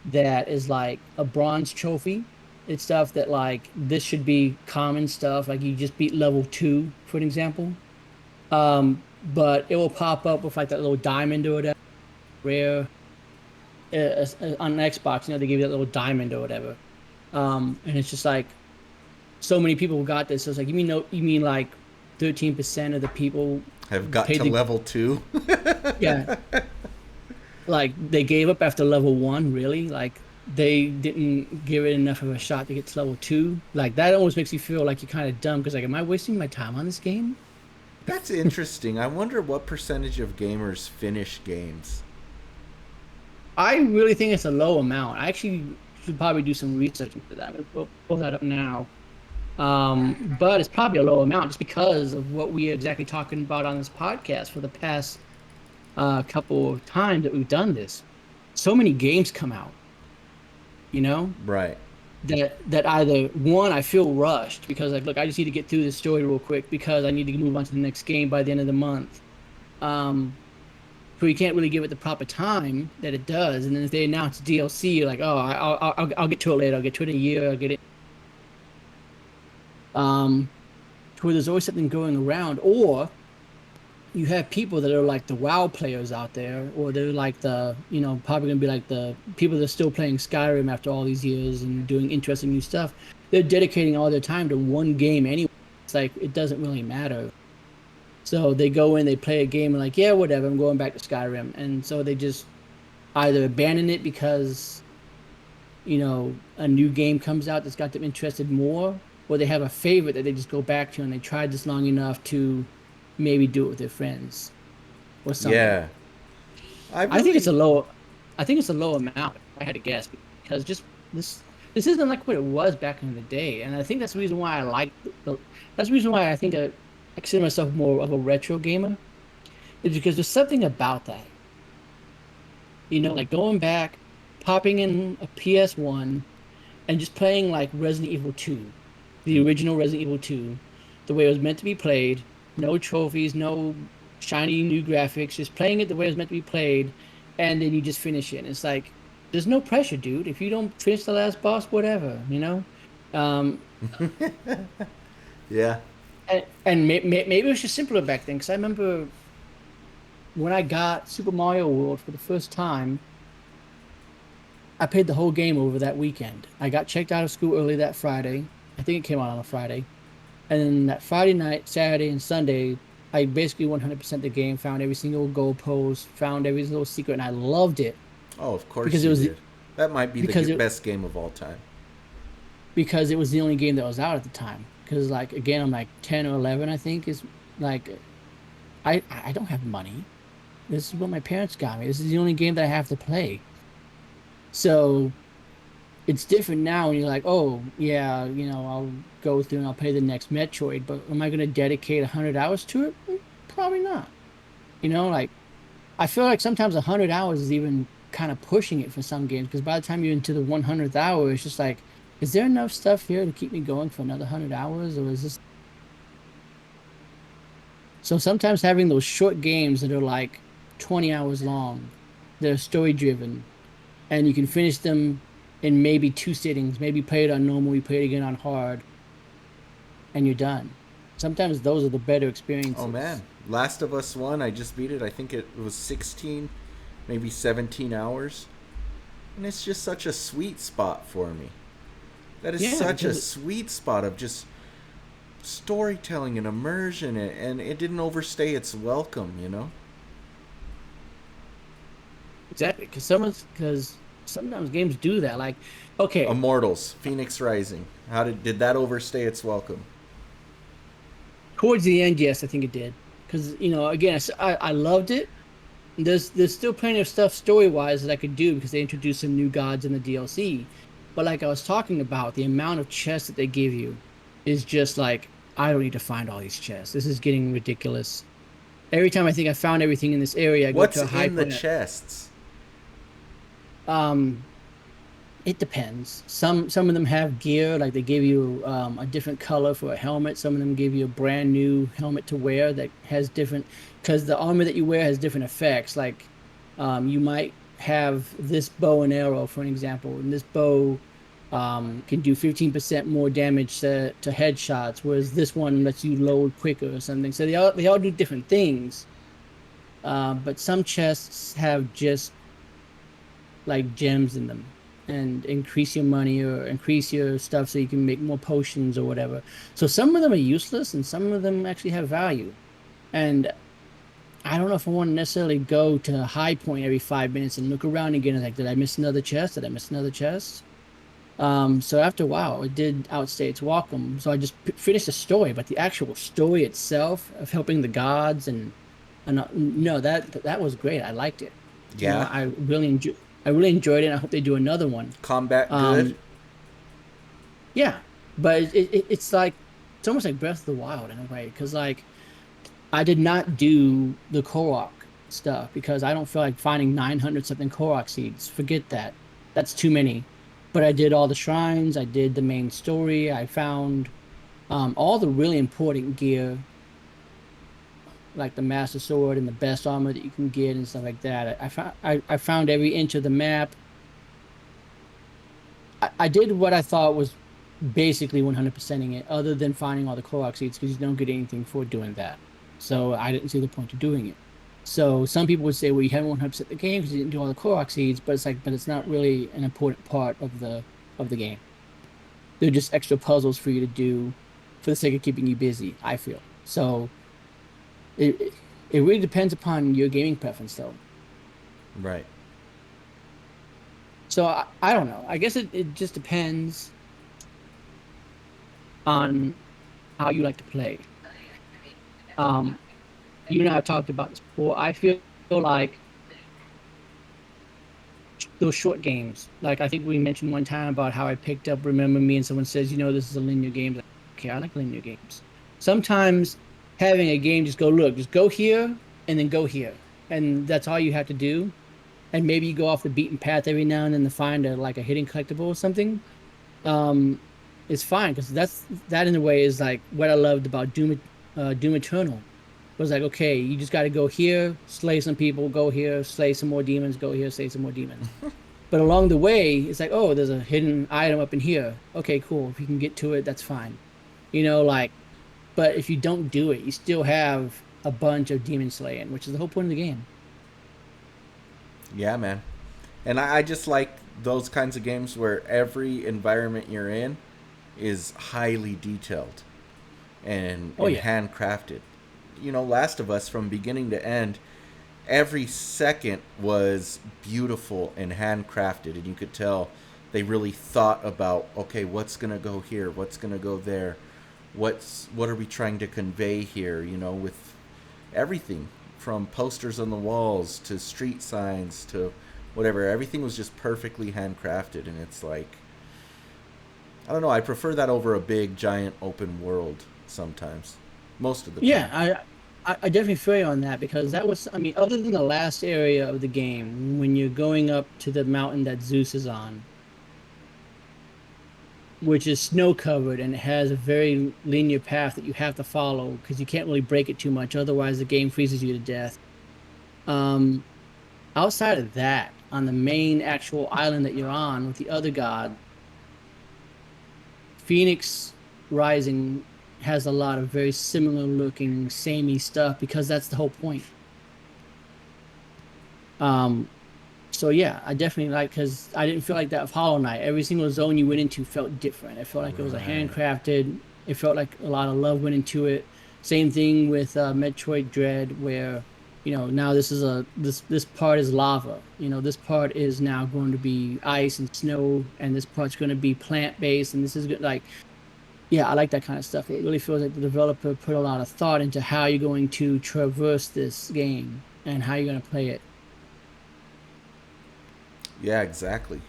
that is like a bronze trophy. It's stuff that like this should be common stuff, like you just beat level two, for an example. But it will pop up with like that little diamond or whatever, rare on Xbox, they give you that little diamond or whatever. And it's just like so many people got this. So it's like you mean no, you mean like 13% of the people Have got paid to the level 2. yeah, like they gave up after level one, really? Like they didn't give it enough of a shot to get to level two. Like that almost makes you feel like you're kind of dumb because like, am I wasting my time on this game? That's interesting. I wonder what percentage of gamers finish games. I really think it's a low amount. I actually should probably do some research into that. I'm gonna pull that up now. But it's probably a low amount just because of what we are exactly talking about on this podcast for the past couple of times that we've done this. So many games come out, you know? Right. That either one I feel rushed because like look I just need to get through this story real quick because I need to move on to the next game by the end of the month. Um, so you can't really give it the proper time that it does, and then if they announce DLC, you're like, oh, I'll get to it later. I'll get to it in a year. I'll get it. Um, to where there's always something going around, or you have people that are like the WoW players out there, or they're like the, probably gonna be like the people that are still playing Skyrim after all these years and doing interesting new stuff. They're dedicating all their time to one game anyway. It's like it doesn't really matter. So they go in, they play a game, and like, yeah, whatever, I'm going back to Skyrim. And so they just either abandon it because, a new game comes out that's got them interested more, or they have a favorite that they just go back to and they tried this long enough to maybe do it with their friends or something. Yeah. I I think it's really a low, I think it's a low amount, if I had to guess, because just this isn't like what it was back in the day, and I think that's the reason why I like that's the reason why I think I consider myself more of a retro gamer, is because there's something about that, like going back, popping in a PS1, and just playing like Resident Evil 2, the original Resident Evil 2, the way it was meant to be played, no trophies, no shiny new graphics, just playing it the way it was meant to be played, and then you just finish it. And it's like there's no pressure, dude. If you don't finish the last boss, whatever. Um, yeah. and maybe it was just simpler back then, because I remember when I got Super Mario World for the first time, I played the whole game over that weekend. I got checked out of school early that Friday. I think it came out on a Friday. And then that Friday night, Saturday, and Sunday, I basically 100% the game, found every single goal post, found every little secret, and I loved it Oh, of course because it you was did. That might be the because it best game of all time. because it was the only game that was out at the time. Because like again, I'm like 10 or 11, I think is like I don't have money. This is what my parents got me. This is the only game that I have to play. So it's different now when you're like, oh yeah, I'll go through and I'll play the next Metroid, but am I going to dedicate 100 hours to it? Probably not. Like I feel like sometimes 100 hours is even kind of pushing it for some games because by the time you're into the 100th hour, it's just like, is there enough stuff here to keep me going for another 100 hours, or is this? So sometimes having those short games that are like 20 hours long, they're story driven, and you can finish them in maybe two sittings. Maybe play it on normal, you play it again on hard, and you're done. Sometimes those are the better Oh experiences. man, Last of Us 1, I just beat it. I think it was 16, maybe 17 hours. And it's just such a sweet spot for me. That is Yeah, such a because sweet spot of just storytelling and immersion, and it didn't overstay its welcome, you know? exactly, because sometimes games do that. Like, okay, Immortals, Phoenix Rising. Did that overstay its welcome? towards the end, yes, I think it did. Because again, I loved it. There's still plenty of stuff story wise that I could do because they introduced some new gods in the DLC. But like I was talking about, the amount of chests that they give you is just like I don't need to find all these chests. This is getting ridiculous. Every time I think I found everything in this area, I go What's to a high in the point. chests? Um, it depends. Some of them have gear, like they give you a different color for a helmet. Some of them give you a brand new helmet to wear that has different, because the armor that you wear has different effects. Like you might have this bow and arrow, for an example, and this bow can do 15% more damage to headshots, whereas this one lets you load quicker or something. So they all do different things. But some chests have just like gems in them and increase your money or increase your stuff so you can make more potions or whatever. So some of them are useless and some of them actually have value. And I don't know if I want to necessarily go to High Point every 5 minutes and look around again and like, did I miss another chest? Did I miss another chest? So after a while, it did outstay its welcome. So I just finished the story, but the actual story itself of helping the gods and no, that was great. I liked it. Yeah? I really enjoyed it. And I hope they do another one. Combat good? Um, yeah, but it's like it's almost like Breath of the Wild in a way because like I did not do the Korok stuff because I don't feel like finding 900 something Korok seeds. Forget that. That's too many. But I did all the shrines. I did the main story. I found all the really important gear, like the Master Sword and the best armor that you can get and stuff like that. I found every inch of the map. I did what I thought was basically 100%ing it, other than finding all the Korok seeds because you don't get anything for doing that. So I didn't see the point of doing it. So some people would say, well, you haven't 100% the game because you didn't do all the Korok seeds, but it's like, but it's not really an important part of the game. They're just extra puzzles for you to do for the sake of keeping you busy, I feel. So it it really depends upon your gaming preference, though. Right. So I don't know. I guess it just depends on how you like to play. Um, you and I have talked about this before. I feel like those short games, like I think we mentioned one time about how I picked up Remember Me, and someone says, this is a linear game. Like, okay, I like linear games. Sometimes having a game just go, look, just go here and then go here. And that's all you have to do. And maybe you go off the beaten path every now and then to find like a hidden collectible or something. Um, it's fine because that in a way is like what I loved about Doom Eternal was like, okay, you just got to go here, slay some people, go here, slay some more demons, go here, slay some more demons. But along the way, it's like, oh, there's a hidden item up in here. Okay, cool. If you can get to it, that's fine. Like, but if you don't do it, you still have a bunch of demon slaying, which is the whole point of the game. Yeah, man. And I just like those kinds of games where every environment you're in is highly detailed Oh and yeah. handcrafted. Last of Us, from beginning to end, every second was beautiful and handcrafted, and you could tell they really thought about, okay, what's gonna go here, what's gonna go there, what are we trying to convey here, with everything from posters on the walls to street signs to whatever. Everything was just perfectly handcrafted, and it's like, I don't know, I prefer that over a big giant open world sometimes, most of the Yeah, time. I definitely feel you on that because that was, I mean, other than the last area of the game, when you're going up to the mountain that Zeus is on, which is snow covered and it has a very linear path that you have to follow because you can't really break it too much. Otherwise, the game freezes you to death. Um, Outside of that, on the main actual island that you're on with the other god, Phoenix Rising has a lot of very similar looking, samey stuff because that's the whole point. Um, so yeah, I definitely like because I didn't feel like that with Hollow Knight. Every single zone you went into felt different. It felt like it was a Right. handcrafted. It felt like a lot of love went into it. Same thing with Metroid Dread, where now this part is lava. This part is now going to be ice and snow, and this part's going to be plant based, and this is good. Like, yeah, I like that kind of stuff. It really feels like the developer put a lot of thought into how you're going to traverse this game and how you're going to play it. Yeah, exactly.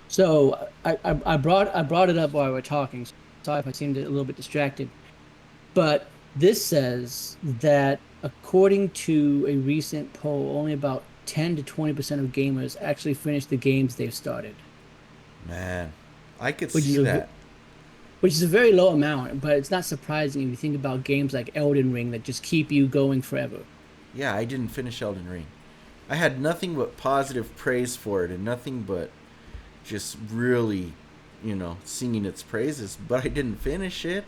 So I brought it up while we were talking. Sorry if I seemed a little bit distracted. But this says that according to a recent poll, only about 10 to 20% of gamers actually finish the games they've started, Man, I could which is see a that. which is a very low amount, but it's not surprising if you think about games like Elden Ring that just keep you going forever. Yeah, I didn't finish Elden Ring. I had nothing but positive praise for it and nothing but just really, singing its praises, but I didn't finish it.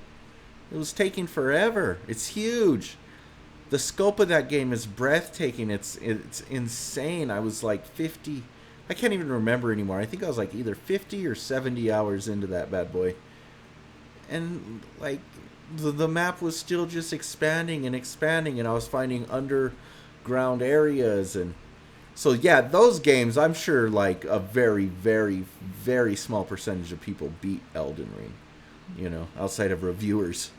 It was taking forever. It's huge. The scope of that game is breathtaking. It's insane. I was like 50. I can't even remember anymore. I think I was like either 50 or 70 hours into that bad boy. And like the map was still just expanding and expanding and I was finding underground areas and so yeah, those games I'm sure like a very very very small percentage of people beat Elden Ring, outside of reviewers.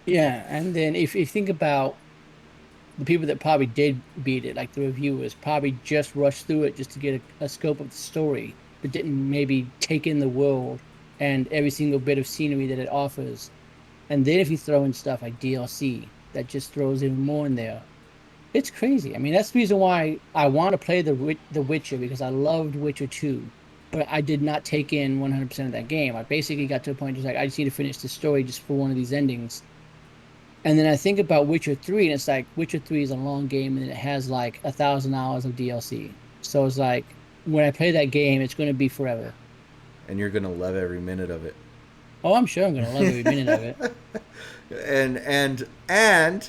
Yeah, and then if you think about the people that probably did beat it, like the reviewers, probably just rushed through it just to get a scope of the story, but didn't maybe take in the world and every single bit of scenery that it offers. And then if you throw in stuff like DLC, that just throws even more in there. It's crazy. I mean, that's the reason why I want to play the Witcher because I loved Witcher 2, but I did not take in 100% of that game. I basically got to a point just like I just need to finish the story just for one of these endings. And then I think about Witcher 3, and it's like Witcher 3 is a long game and it has like 1,000 hours of DLC. So it's like when I play that game, it's going to be forever. And you're going to love every minute of it. Oh, I'm sure I'm going to love every minute of it. And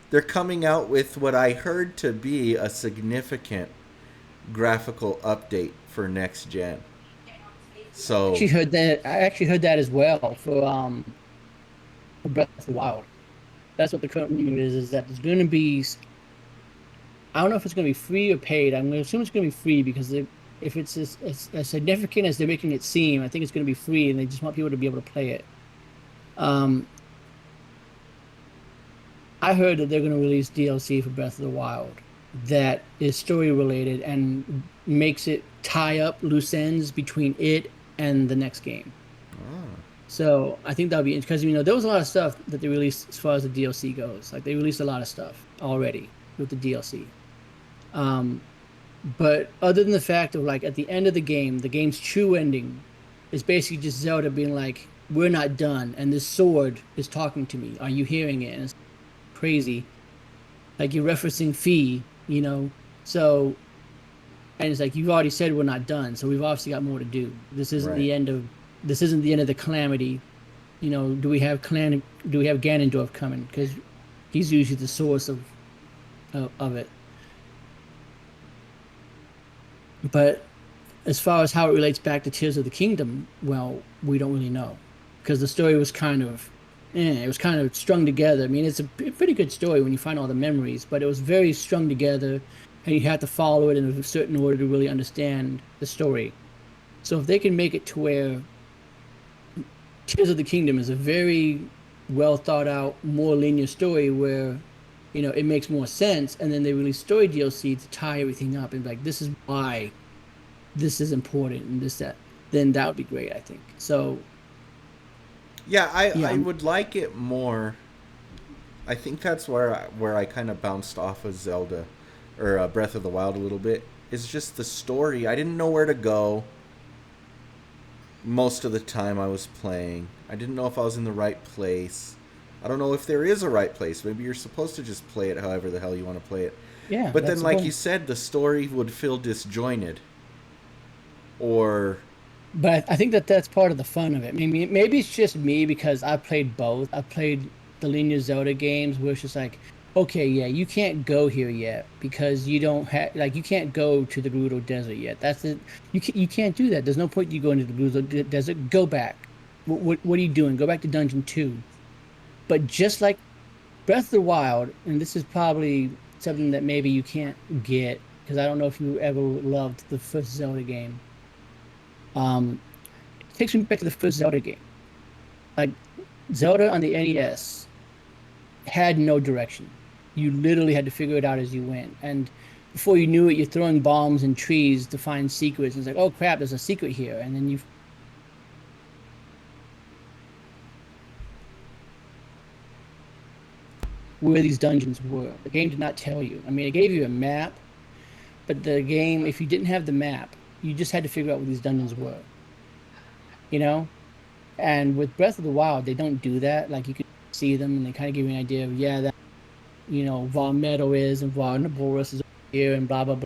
they're coming out with what I heard to be a significant graphical update for next gen. So, I actually heard that as well for Breath of the Wild. That's what the current rumor is that there's going to be. I don't know if it's going to be free or paid. I'm going to assume it's going to be free because if it's as significant as they're making it seem, I think it's going to be free, and they just want people to be able to play it. Um, I heard that they're going to release DLC for Breath of the Wild that is story related and makes it tie up loose ends between it and the next game. ah, So I think that'll be because there was a lot of stuff that they released as far as the DLC goes. Like they released a lot of stuff already with the DLC. Um, but other than the fact of like at the end of the game's true ending is basically just Zelda being like, "We're not done," and this sword is talking to me. Are you hearing it? And it's crazy. Like you're referencing Fee. So and it's like you've already said we're not done, so we've obviously got more to do. right. This isn't the end of the calamity. Do we have Ganondorf coming? Because he's usually the source of it. But as far as how it relates back to Tears of the Kingdom, well, we don't really know because the story was it was kind of strung together. I mean, it's a pretty good story when you find all the memories, but it was very strung together, and you had to follow it in a certain order to really understand the story. So if they can make it to where Tears of the Kingdom is a very well thought out, more linear story where it makes more sense, and then they release story DLC to tie everything up and be like this is why this is important and this that, then that would be great, I think. So Yeah, yeah, I would like it more. I think that's where I kind of bounced off of Zelda or Breath of the Wild a little bit. Is just the story. I didn't know where to go. most of the time I was playing. I didn't know if I was in the right place. I don't know if there is a right place. Maybe you're supposed to just play it however the hell you want to play it. Yeah, But then, that's the like you point. said, the story would feel disjointed. Or, But I think that that's part of the fun of it. Maybe it's just me because I played both. I played the Legend of Zelda games where it's just like, okay, yeah, you can't go here yet because you don't have like you can't go to the Gerudo Desert yet. That's it. You can't do that. There's no point you going to the Desert. Go back. What are you doing? Go back to Dungeon 2. But just like Breath of the Wild, and this is probably something that maybe you can't get because I don't know if you ever loved the first Zelda game. Um, it takes me back to the first Zelda game. Like Zelda on the NES had no direction. You literally had to figure it out as you went. And before you knew it, you're throwing bombs in trees to find secrets. And it's like, oh crap, there's a secret here. And then you where these dungeons were. The game did not tell you. I mean, it gave you a map, but the game, if you didn't have the map, you just had to figure out where these dungeons were, you know? And with Breath of the Wild, they don't do that. Like you can see them and they kind of give you an idea of, yeah, that, Vaughn Meadow is and Vaughn Naboris is over here and blah, blah, blah.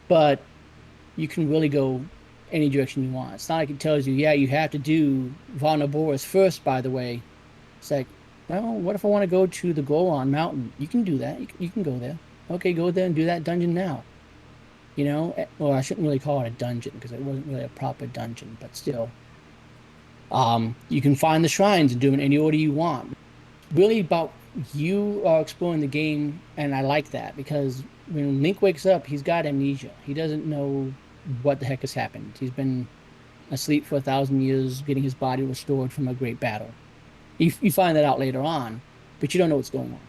But you can really go any direction you want. It's not like it tells you, yeah, you have to do Vaughn Naboris first, by the way. It's like, well, what if I want to go to the Golan Mountain? You can do that. You can go there. Okay, go there and do that dungeon now. Well, I shouldn't really call it a dungeon because it wasn't really a proper dungeon, but still. You can find the shrines and do them in any order you want. Really about you are exploring the game, and I like that because when Link wakes up, he's got amnesia. He doesn't know what the heck has happened. He's been asleep for 1,000 years, getting his body restored from a great battle. You find that out later on, but you don't know what's going on.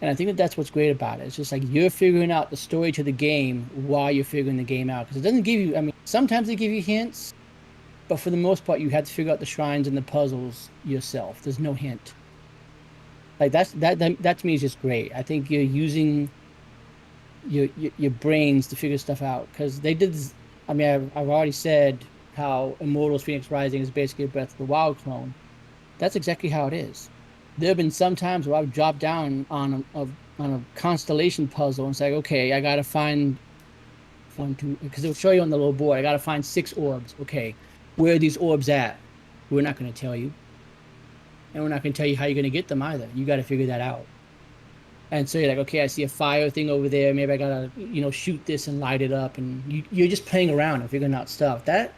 And I think that that's what's great about it. It's just like you're figuring out the story to the game while you're figuring the game out because it doesn't give you. I mean, sometimes they give you hints, but for the most part, you have to figure out the shrines and the puzzles yourself. There's no hint. Like that to me is just great. I think you're using your brains to figure stuff out because they did. I mean, I've already said how Immortals Phoenix Rising is basically a Breath of the Wild clone. That's exactly how it is. There have been some times where I've dropped down on a constellation puzzle and it's like, okay, I gotta find one, two, because it'll show you on the little board. I gotta find 6 orbs. Okay, where are these orbs at? We're not gonna tell you, and we're not gonna tell you how you're gonna get them either. You got to figure that out. And so you're like, okay, I see a fire thing over there. Maybe I gotta, shoot this and light it up. And you're just playing around and figuring out stuff. That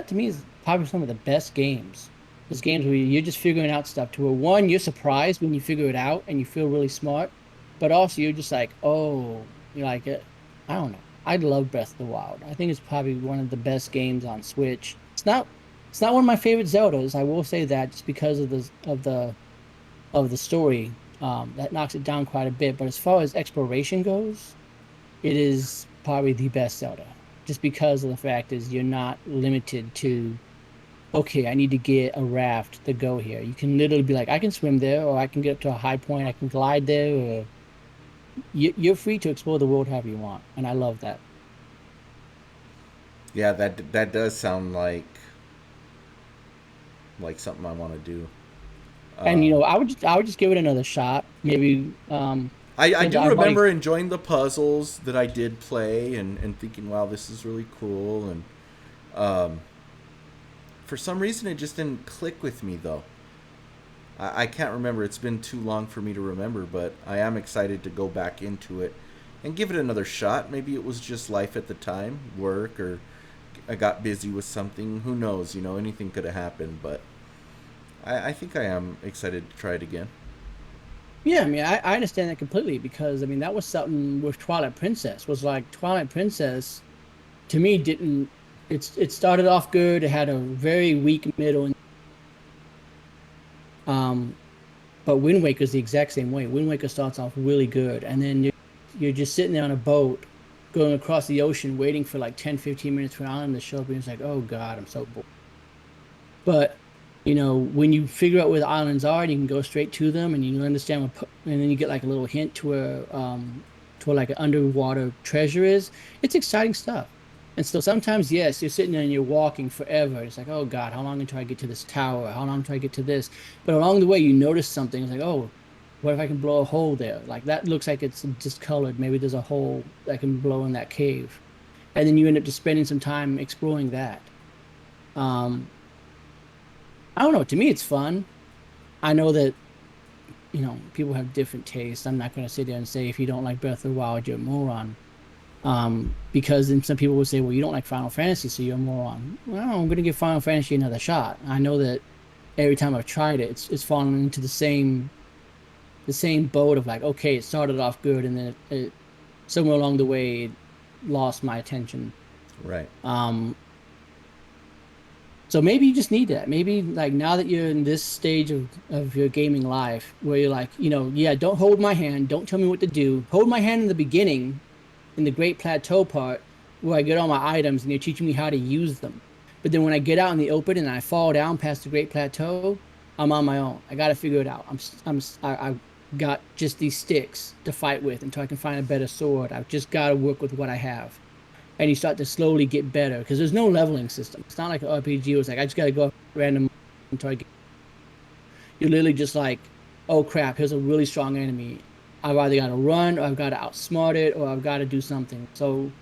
to me is probably some of the best games. Those games where you're just figuring out stuff to where one, you're surprised when you figure it out and you feel really smart, but also you're just like, oh, you're like, I don't know. I love Breath of the Wild. I think it's probably one of the best games on Switch. It's not one of my favorite Zeldas. I will say that just because of the story, that knocks it down quite a bit. But as far as exploration goes, it is probably the best Zelda. Just because of the fact is you're not limited to, okay, I need to get a raft to go here. You can literally be like, I can swim there, or I can get up to a high point, I can glide there, or you're free to explore the world however you want. And I love that. yeah, that does sound like something I want to do. And Um, I would just give it another shot. Maybe I since do I've already remember enjoying the puzzles that I did play and thinking, wow, this is really cool. And um, for some reason, it just didn't click with me, though. I can't remember. It's been too long for me to remember, but I am excited to go back into it and give it another shot. Maybe it was just life at the time, work, or I got busy with something. Who knows? Anything could have happened, but I think I am excited to try it again. Yeah, I mean, I understand that completely because I mean that was something with Twilight Princess was like Twilight Princess to me didn't it started off good, it had a very weak middle and um but Wind Waker is the exact same way. Wind Waker starts off really good and then you're just sitting there on a boat going across the ocean waiting for like 10, 15 minutes for an island to show up and it's like, "Oh God, I'm so bored." But when you figure out where the islands are, and you can go straight to them, and you understand and then you get like a little hint to where like an underwater treasure is. It's exciting stuff. And so sometimes, yes, you're sitting there and you're walking forever. It's like, oh God, how long until I get to this tower? How long until I get to this? But along the way, you notice something. It's like, oh, what if I can blow a hole there? Like that looks like it's discolored. Maybe there's a hole that can blow in that cave. And then you end up just spending some time exploring that. Um, I don't know. To me, it's fun. I know that, people have different tastes. I'm not going to sit there and say if you don't like Breath of the Wild, you're a moron. Because then some people would say, well, you don't like Final Fantasy, so you're a moron. Well, I'm going to give Final Fantasy another shot. I know that every time I've tried it, it's fallen into the same boat of like, okay, it started off good, and then somewhere along the way it lost my attention. Right. Um, so maybe you just need that. Maybe like now that you're in this stage of your gaming life where you're like, yeah, don't hold my hand, don't tell me what to do. Hold my hand in the beginning, in the Great Plateau part, where I get all my items and you're teaching me how to use them. But then when I get out in the open and I fall down past the Great Plateau, I'm on my own. I got to figure it out. I got just these sticks to fight with until I can find a better sword. I've just got to work with what I have. And you start to slowly get better because there's no leveling system. It's not like an RPG where it's like I just got to go random until I get. You're literally just like, oh crap, here's a really strong enemy. I've either got to run or I've got to outsmart it or I've got to do something. So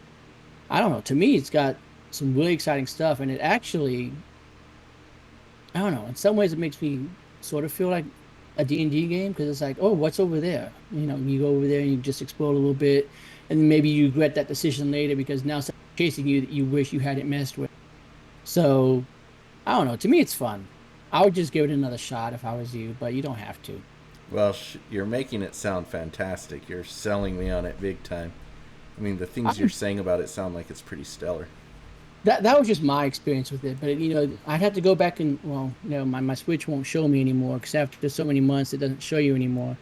I don't know. To me, it's got some really exciting stuff, and it actually, I don't know. In some ways, it makes me sort of feel like a D&D game because it's like, oh, what's over there? You go over there and you just explore a little bit, and then maybe you regret that decision later because now something's chasing you that you wish you hadn't messed with. So I don't know. To me, it's fun. I would just give it another shot if I was you, but you don't have to. Well, you're making it sound fantastic. You're selling me on it big time. I mean, the things you're I, saying about it sound like it's pretty stellar. that was just my experience with it, but I'd have to go back and well, my Switch won't show me anymore because after so many months, it doesn't show you anymore.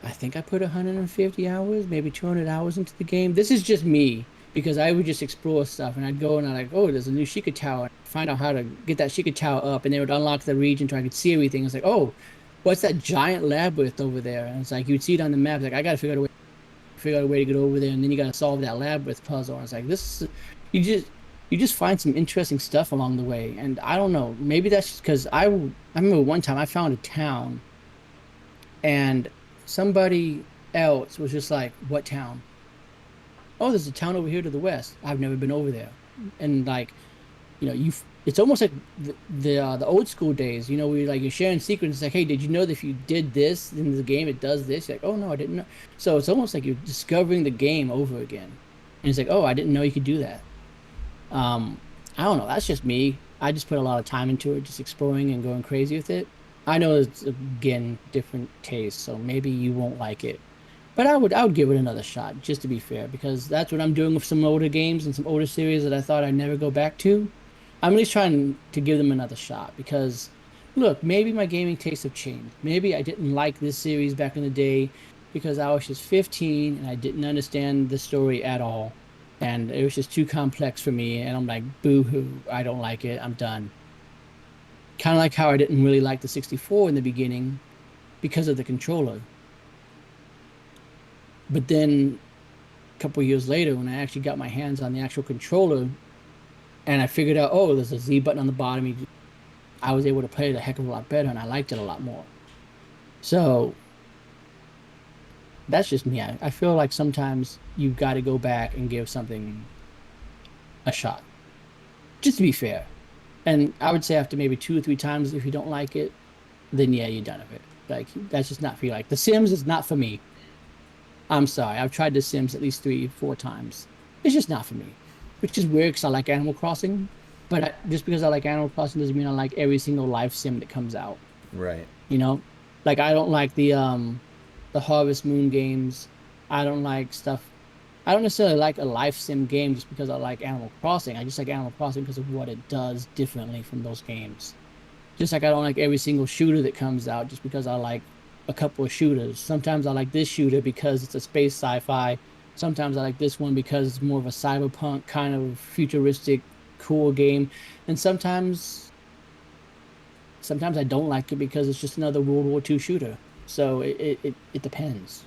I think I put 150 hours, maybe 200 hours into the game. This is just me because I would just explore stuff and I'd go and I'm like, oh, there's a new Sheikah Tower. Find out how to get that Sheikah Tower up, and they would unlock the region so I could see everything. It's like, oh, what's that giant labyrinth over there? And it's like you'd see it on the map. Like I gotta figure out a way to get over there, and then you gotta solve that labyrinth puzzle. And it's like you just you just find some interesting stuff along the way. And I don't know, maybe that's just because I remember one time I found a town and somebody else was just like, "What town?" Oh, there's a town over here to the west. I've never been over there. And like, it's almost like the old school days, where you're sharing secrets. It's like, hey, did you know that if you did this in the game, it does this? You're like, oh no, I didn't know. So it's almost like you're discovering the game over again. And it's like, oh, I didn't know you could do that. Um, I don't know. That's just me. I just put a lot of time into it, just exploring and going crazy with it. I know it's again different tastes, so maybe you won't like it. But I would give it another shot, just to be fair, because that's what I'm doing with some older games and some older series that I thought I'd never go back to. I'm at least trying to give them another shot because, look, maybe my gaming tastes have changed. Maybe I didn't like this series back in the day because I was just 15 and I didn't understand the story at all. And it was just too complex for me. And I'm like, boo hoo, I don't like it. I'm done. Kind of like how I didn't really like the 64 in the beginning because of the controller. But then a couple of years later, when I actually got my hands on the actual controller and I figured out, oh, there's a Z button on the bottom, I was able to play it a heck of a lot better and I liked it a lot more. So that's just me. I feel like sometimes you've got to go back and give something a shot, just to be fair. And I would say after maybe two or three times, if you don't like it, then yeah, you're done with it. Like that's just not for you. Like The Sims is not for me. I'm sorry. I've tried The Sims at least three, four times. It's just not for me, which is weird because I like Animal Crossing. But just because I like Animal Crossing doesn't mean I like every single life sim that comes out. Right. You know, like I don't like the Harvest Moon games. I don't like stuff. I don't necessarily like a life sim game just because I like Animal Crossing. I just like Animal Crossing because of what it does differently from those games. Just like I don't like every single shooter that comes out just because I like a couple of shooters. Sometimes I like this shooter because it's a space sci-fi. Sometimes I like this one because it's more of a cyberpunk kind of futuristic cool game. And sometimes I don't like it because it's just another World War II shooter. So it depends.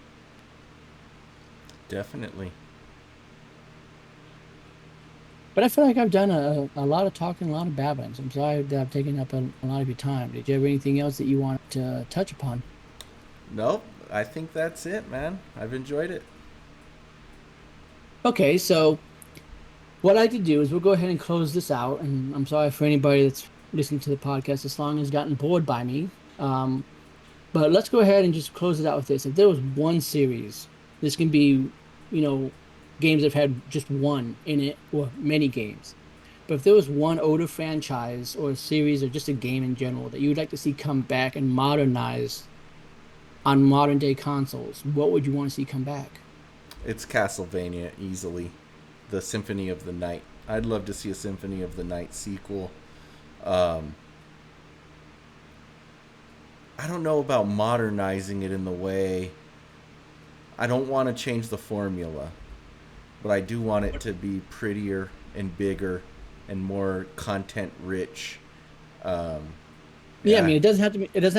Definitely. But I feel like I've done a lot of talking, a lot of babbling. So I'm sorry that I've taken up a lot of your time. Did you have anything else that you want to touch upon? Nope, I think that's it, man. I've enjoyed it. Okay, so what I could do is we'll go ahead and close this out. And I'm sorry for anybody that's listening to the podcast this long has gotten bored by me. Um, but let's go ahead and just close it out with this. If there was one series, this can be, you know, games that have had just one in it or many games. But if there was one older franchise or a series or just a game in general that you would like to see come back and modernize on modern day consoles, what would you want to see come back? It's Castlevania easily. The Symphony of the Night. I'd love to see a Symphony of the Night sequel. Um, I don't know about modernizing it in the way. I don't want to change the formula, but I do want it to be prettier and bigger and more content rich. Um, Yeah, I mean yeah, it doesn't have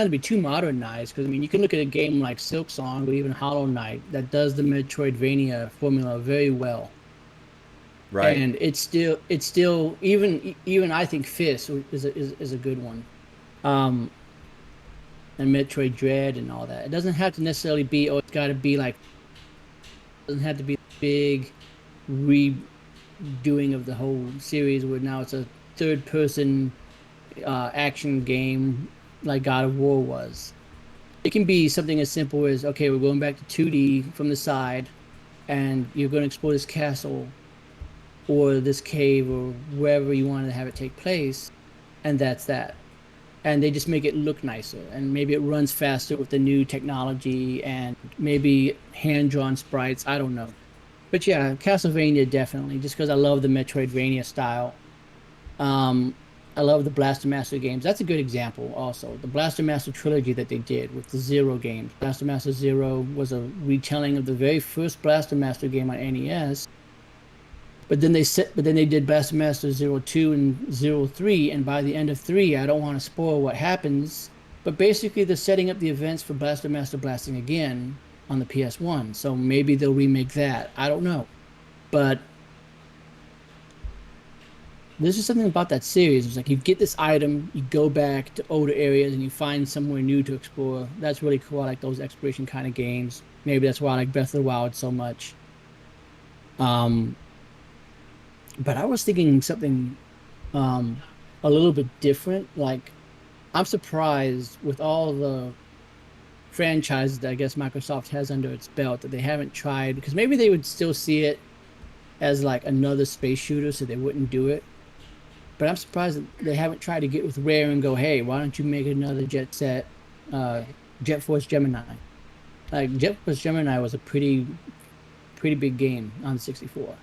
to be too modernized because I mean you can look at a game like Silk Song or even Hollow Knight that does the Metroidvania formula very well. right. And it's still even I think Fist is a good one. Um and Metroid Dread and all that. It doesn't have to necessarily be, oh, it's got to be like, it doesn't have to be big redoing of the whole series where now it's a third person action game like God of War was. It can be something as simple as, okay, we're going back to 2D from the side and you're going to explore this castle or this cave or wherever you want to have it take place, and that's that. And they just make it look nicer and maybe it runs faster with the new technology and maybe hand-drawn sprites. I don't know. But yeah, Castlevania definitely, just because I love the Metroidvania style. Um, I love the Blaster Master games. That's a good example also. The Blaster Master trilogy that they did with the Zero games. Blaster Master Zero was a retelling of the very first Blaster Master game on NES. But then they did Blaster Master Zero 2 and Zero 3, and by the end of 3, I don't want to spoil what happens, but basically they're setting up the events for Blaster Master Blasting again on the PS1. So maybe they'll remake that. I don't know. But there's just something about that series. It's like you get this item, you go back to older areas, and you find somewhere new to explore. That's really cool. I like those exploration kind of games. Maybe that's why I like Breath of the Wild so much. Um, but I was thinking something um a little bit different. Like I'm surprised with all the franchises that I guess Microsoft has under its belt that they haven't tried because maybe they would still see it as like another space shooter, so they wouldn't do it. But I'm surprised that they haven't tried to get with Rare and go, hey, why don't you make another uh, Jet Force Gemini? Like Jet Force Gemini was a pretty big game on the 64.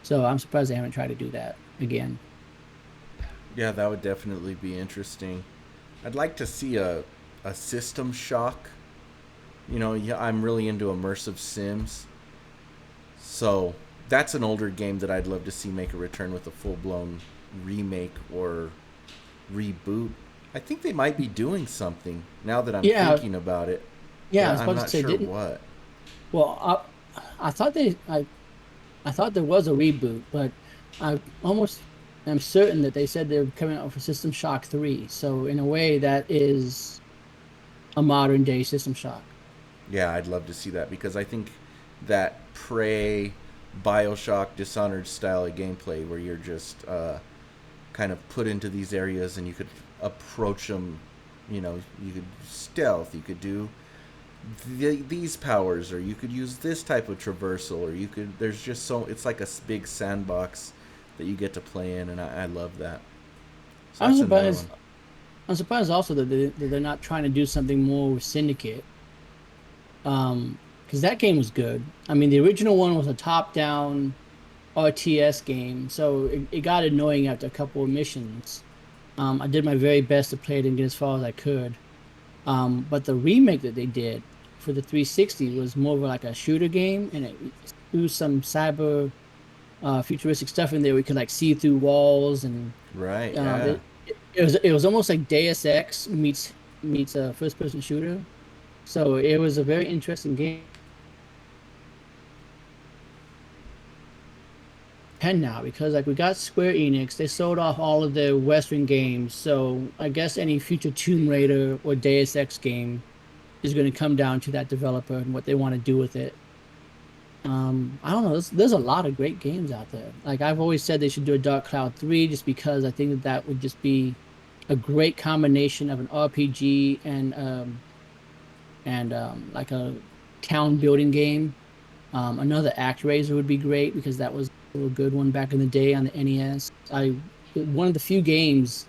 So I'm surprised they haven't tried to do that again. Yeah, that would definitely be interesting. I'd like to see a System Shock. You know, yeah, I'm really into immersive sims. So that's an older game that I'd love to see make a return with a full blown remake or reboot. I think they might be doing something now that I'm Yeah, thinking about it, yeah, I but was I'm about to not say, sure didn't what. well, I thought I thought there was a reboot, but I almost am certain that they said they're coming out for System Shock 3. So in a way, that is a modern day System Shock. Yeah, I'd love to see that because I think that Prey, Bioshock, Dishonored style of gameplay where you're just kind of put into these areas and you could approach them. You know, you could stealth, you could do these powers, or you could use this type of traversal, or you could. There's just so it's like a big sandbox that you get to play in, and I love that. So I'm that's another one. surprised. I'm surprised also that they're not trying to do something more with Syndicate. Because that game was good. I mean, the original one was a top-down RTS game, so it got annoying after a couple of missions. I did my very best to play it and get as far as I could. But the remake that they did for the 360 was more of like a shooter game, and it threw some cyber futuristic stuff in there. We could like see through walls, and Right? uh, Yeah. it was almost like Deus Ex meets a first person shooter. So it was a very interesting game. depend now because like we got Square Enix, they sold off all of their Western games, so I guess any future Tomb Raider or Deus Ex game is going to come down to that developer and what they want to do with it. I don't know. There's a lot of great games out there. Like I've always said, they should do a Dark Cloud 3 just because I think that that would just be a great combination of an RPG and like a town building game. Another ActRaiser would be great because that was a real good one back in the day on the NES. I One of the few games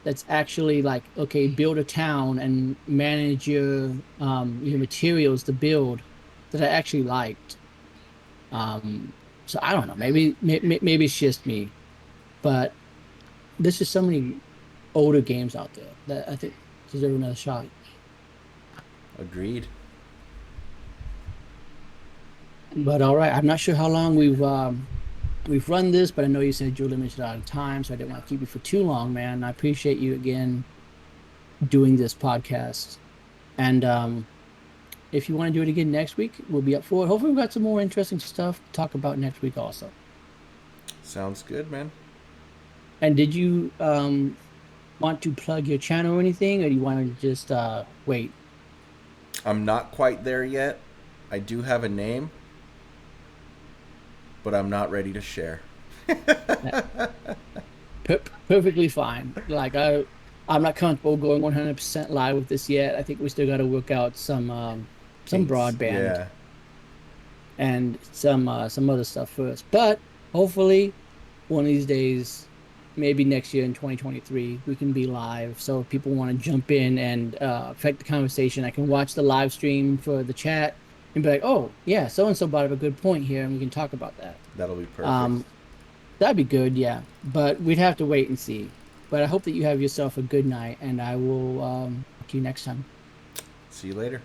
that's actually like okay, build a town and manage your materials to build that I actually liked. So I don't know. Maybe it's just me, but there's just so many older games out there that I think deserve another shot. Agreed. But all right, I'm not sure how long we've run this, but I know you said you're limited on time, so I didn't want to keep you for too long, man. I appreciate you again doing this podcast, and if you want to do it again next week, we'll be up for it. Hopefully, we've got some more interesting stuff to talk about next week also. Sounds good, man. And did you want to plug your channel or anything, or do you want to just wait? I'm not quite there yet. I do have a name, but I'm not ready to share. Perfectly fine. Like I'm not comfortable going 100% live with this yet. I think we still got to work out some Thanks. broadband Yeah, and some other stuff first. But hopefully, one of these days, maybe next year in 2023, we can be live. So if people want to jump in and affect the conversation, I can watch the live stream for the chat and be like, "Oh, yeah, so and so brought up a good point here, and we can talk about that." that'll be perfect. Um, that'd be good, yeah. But we'd have to wait and see. But I hope that you have yourself a good night, and I will see you next time. See you later.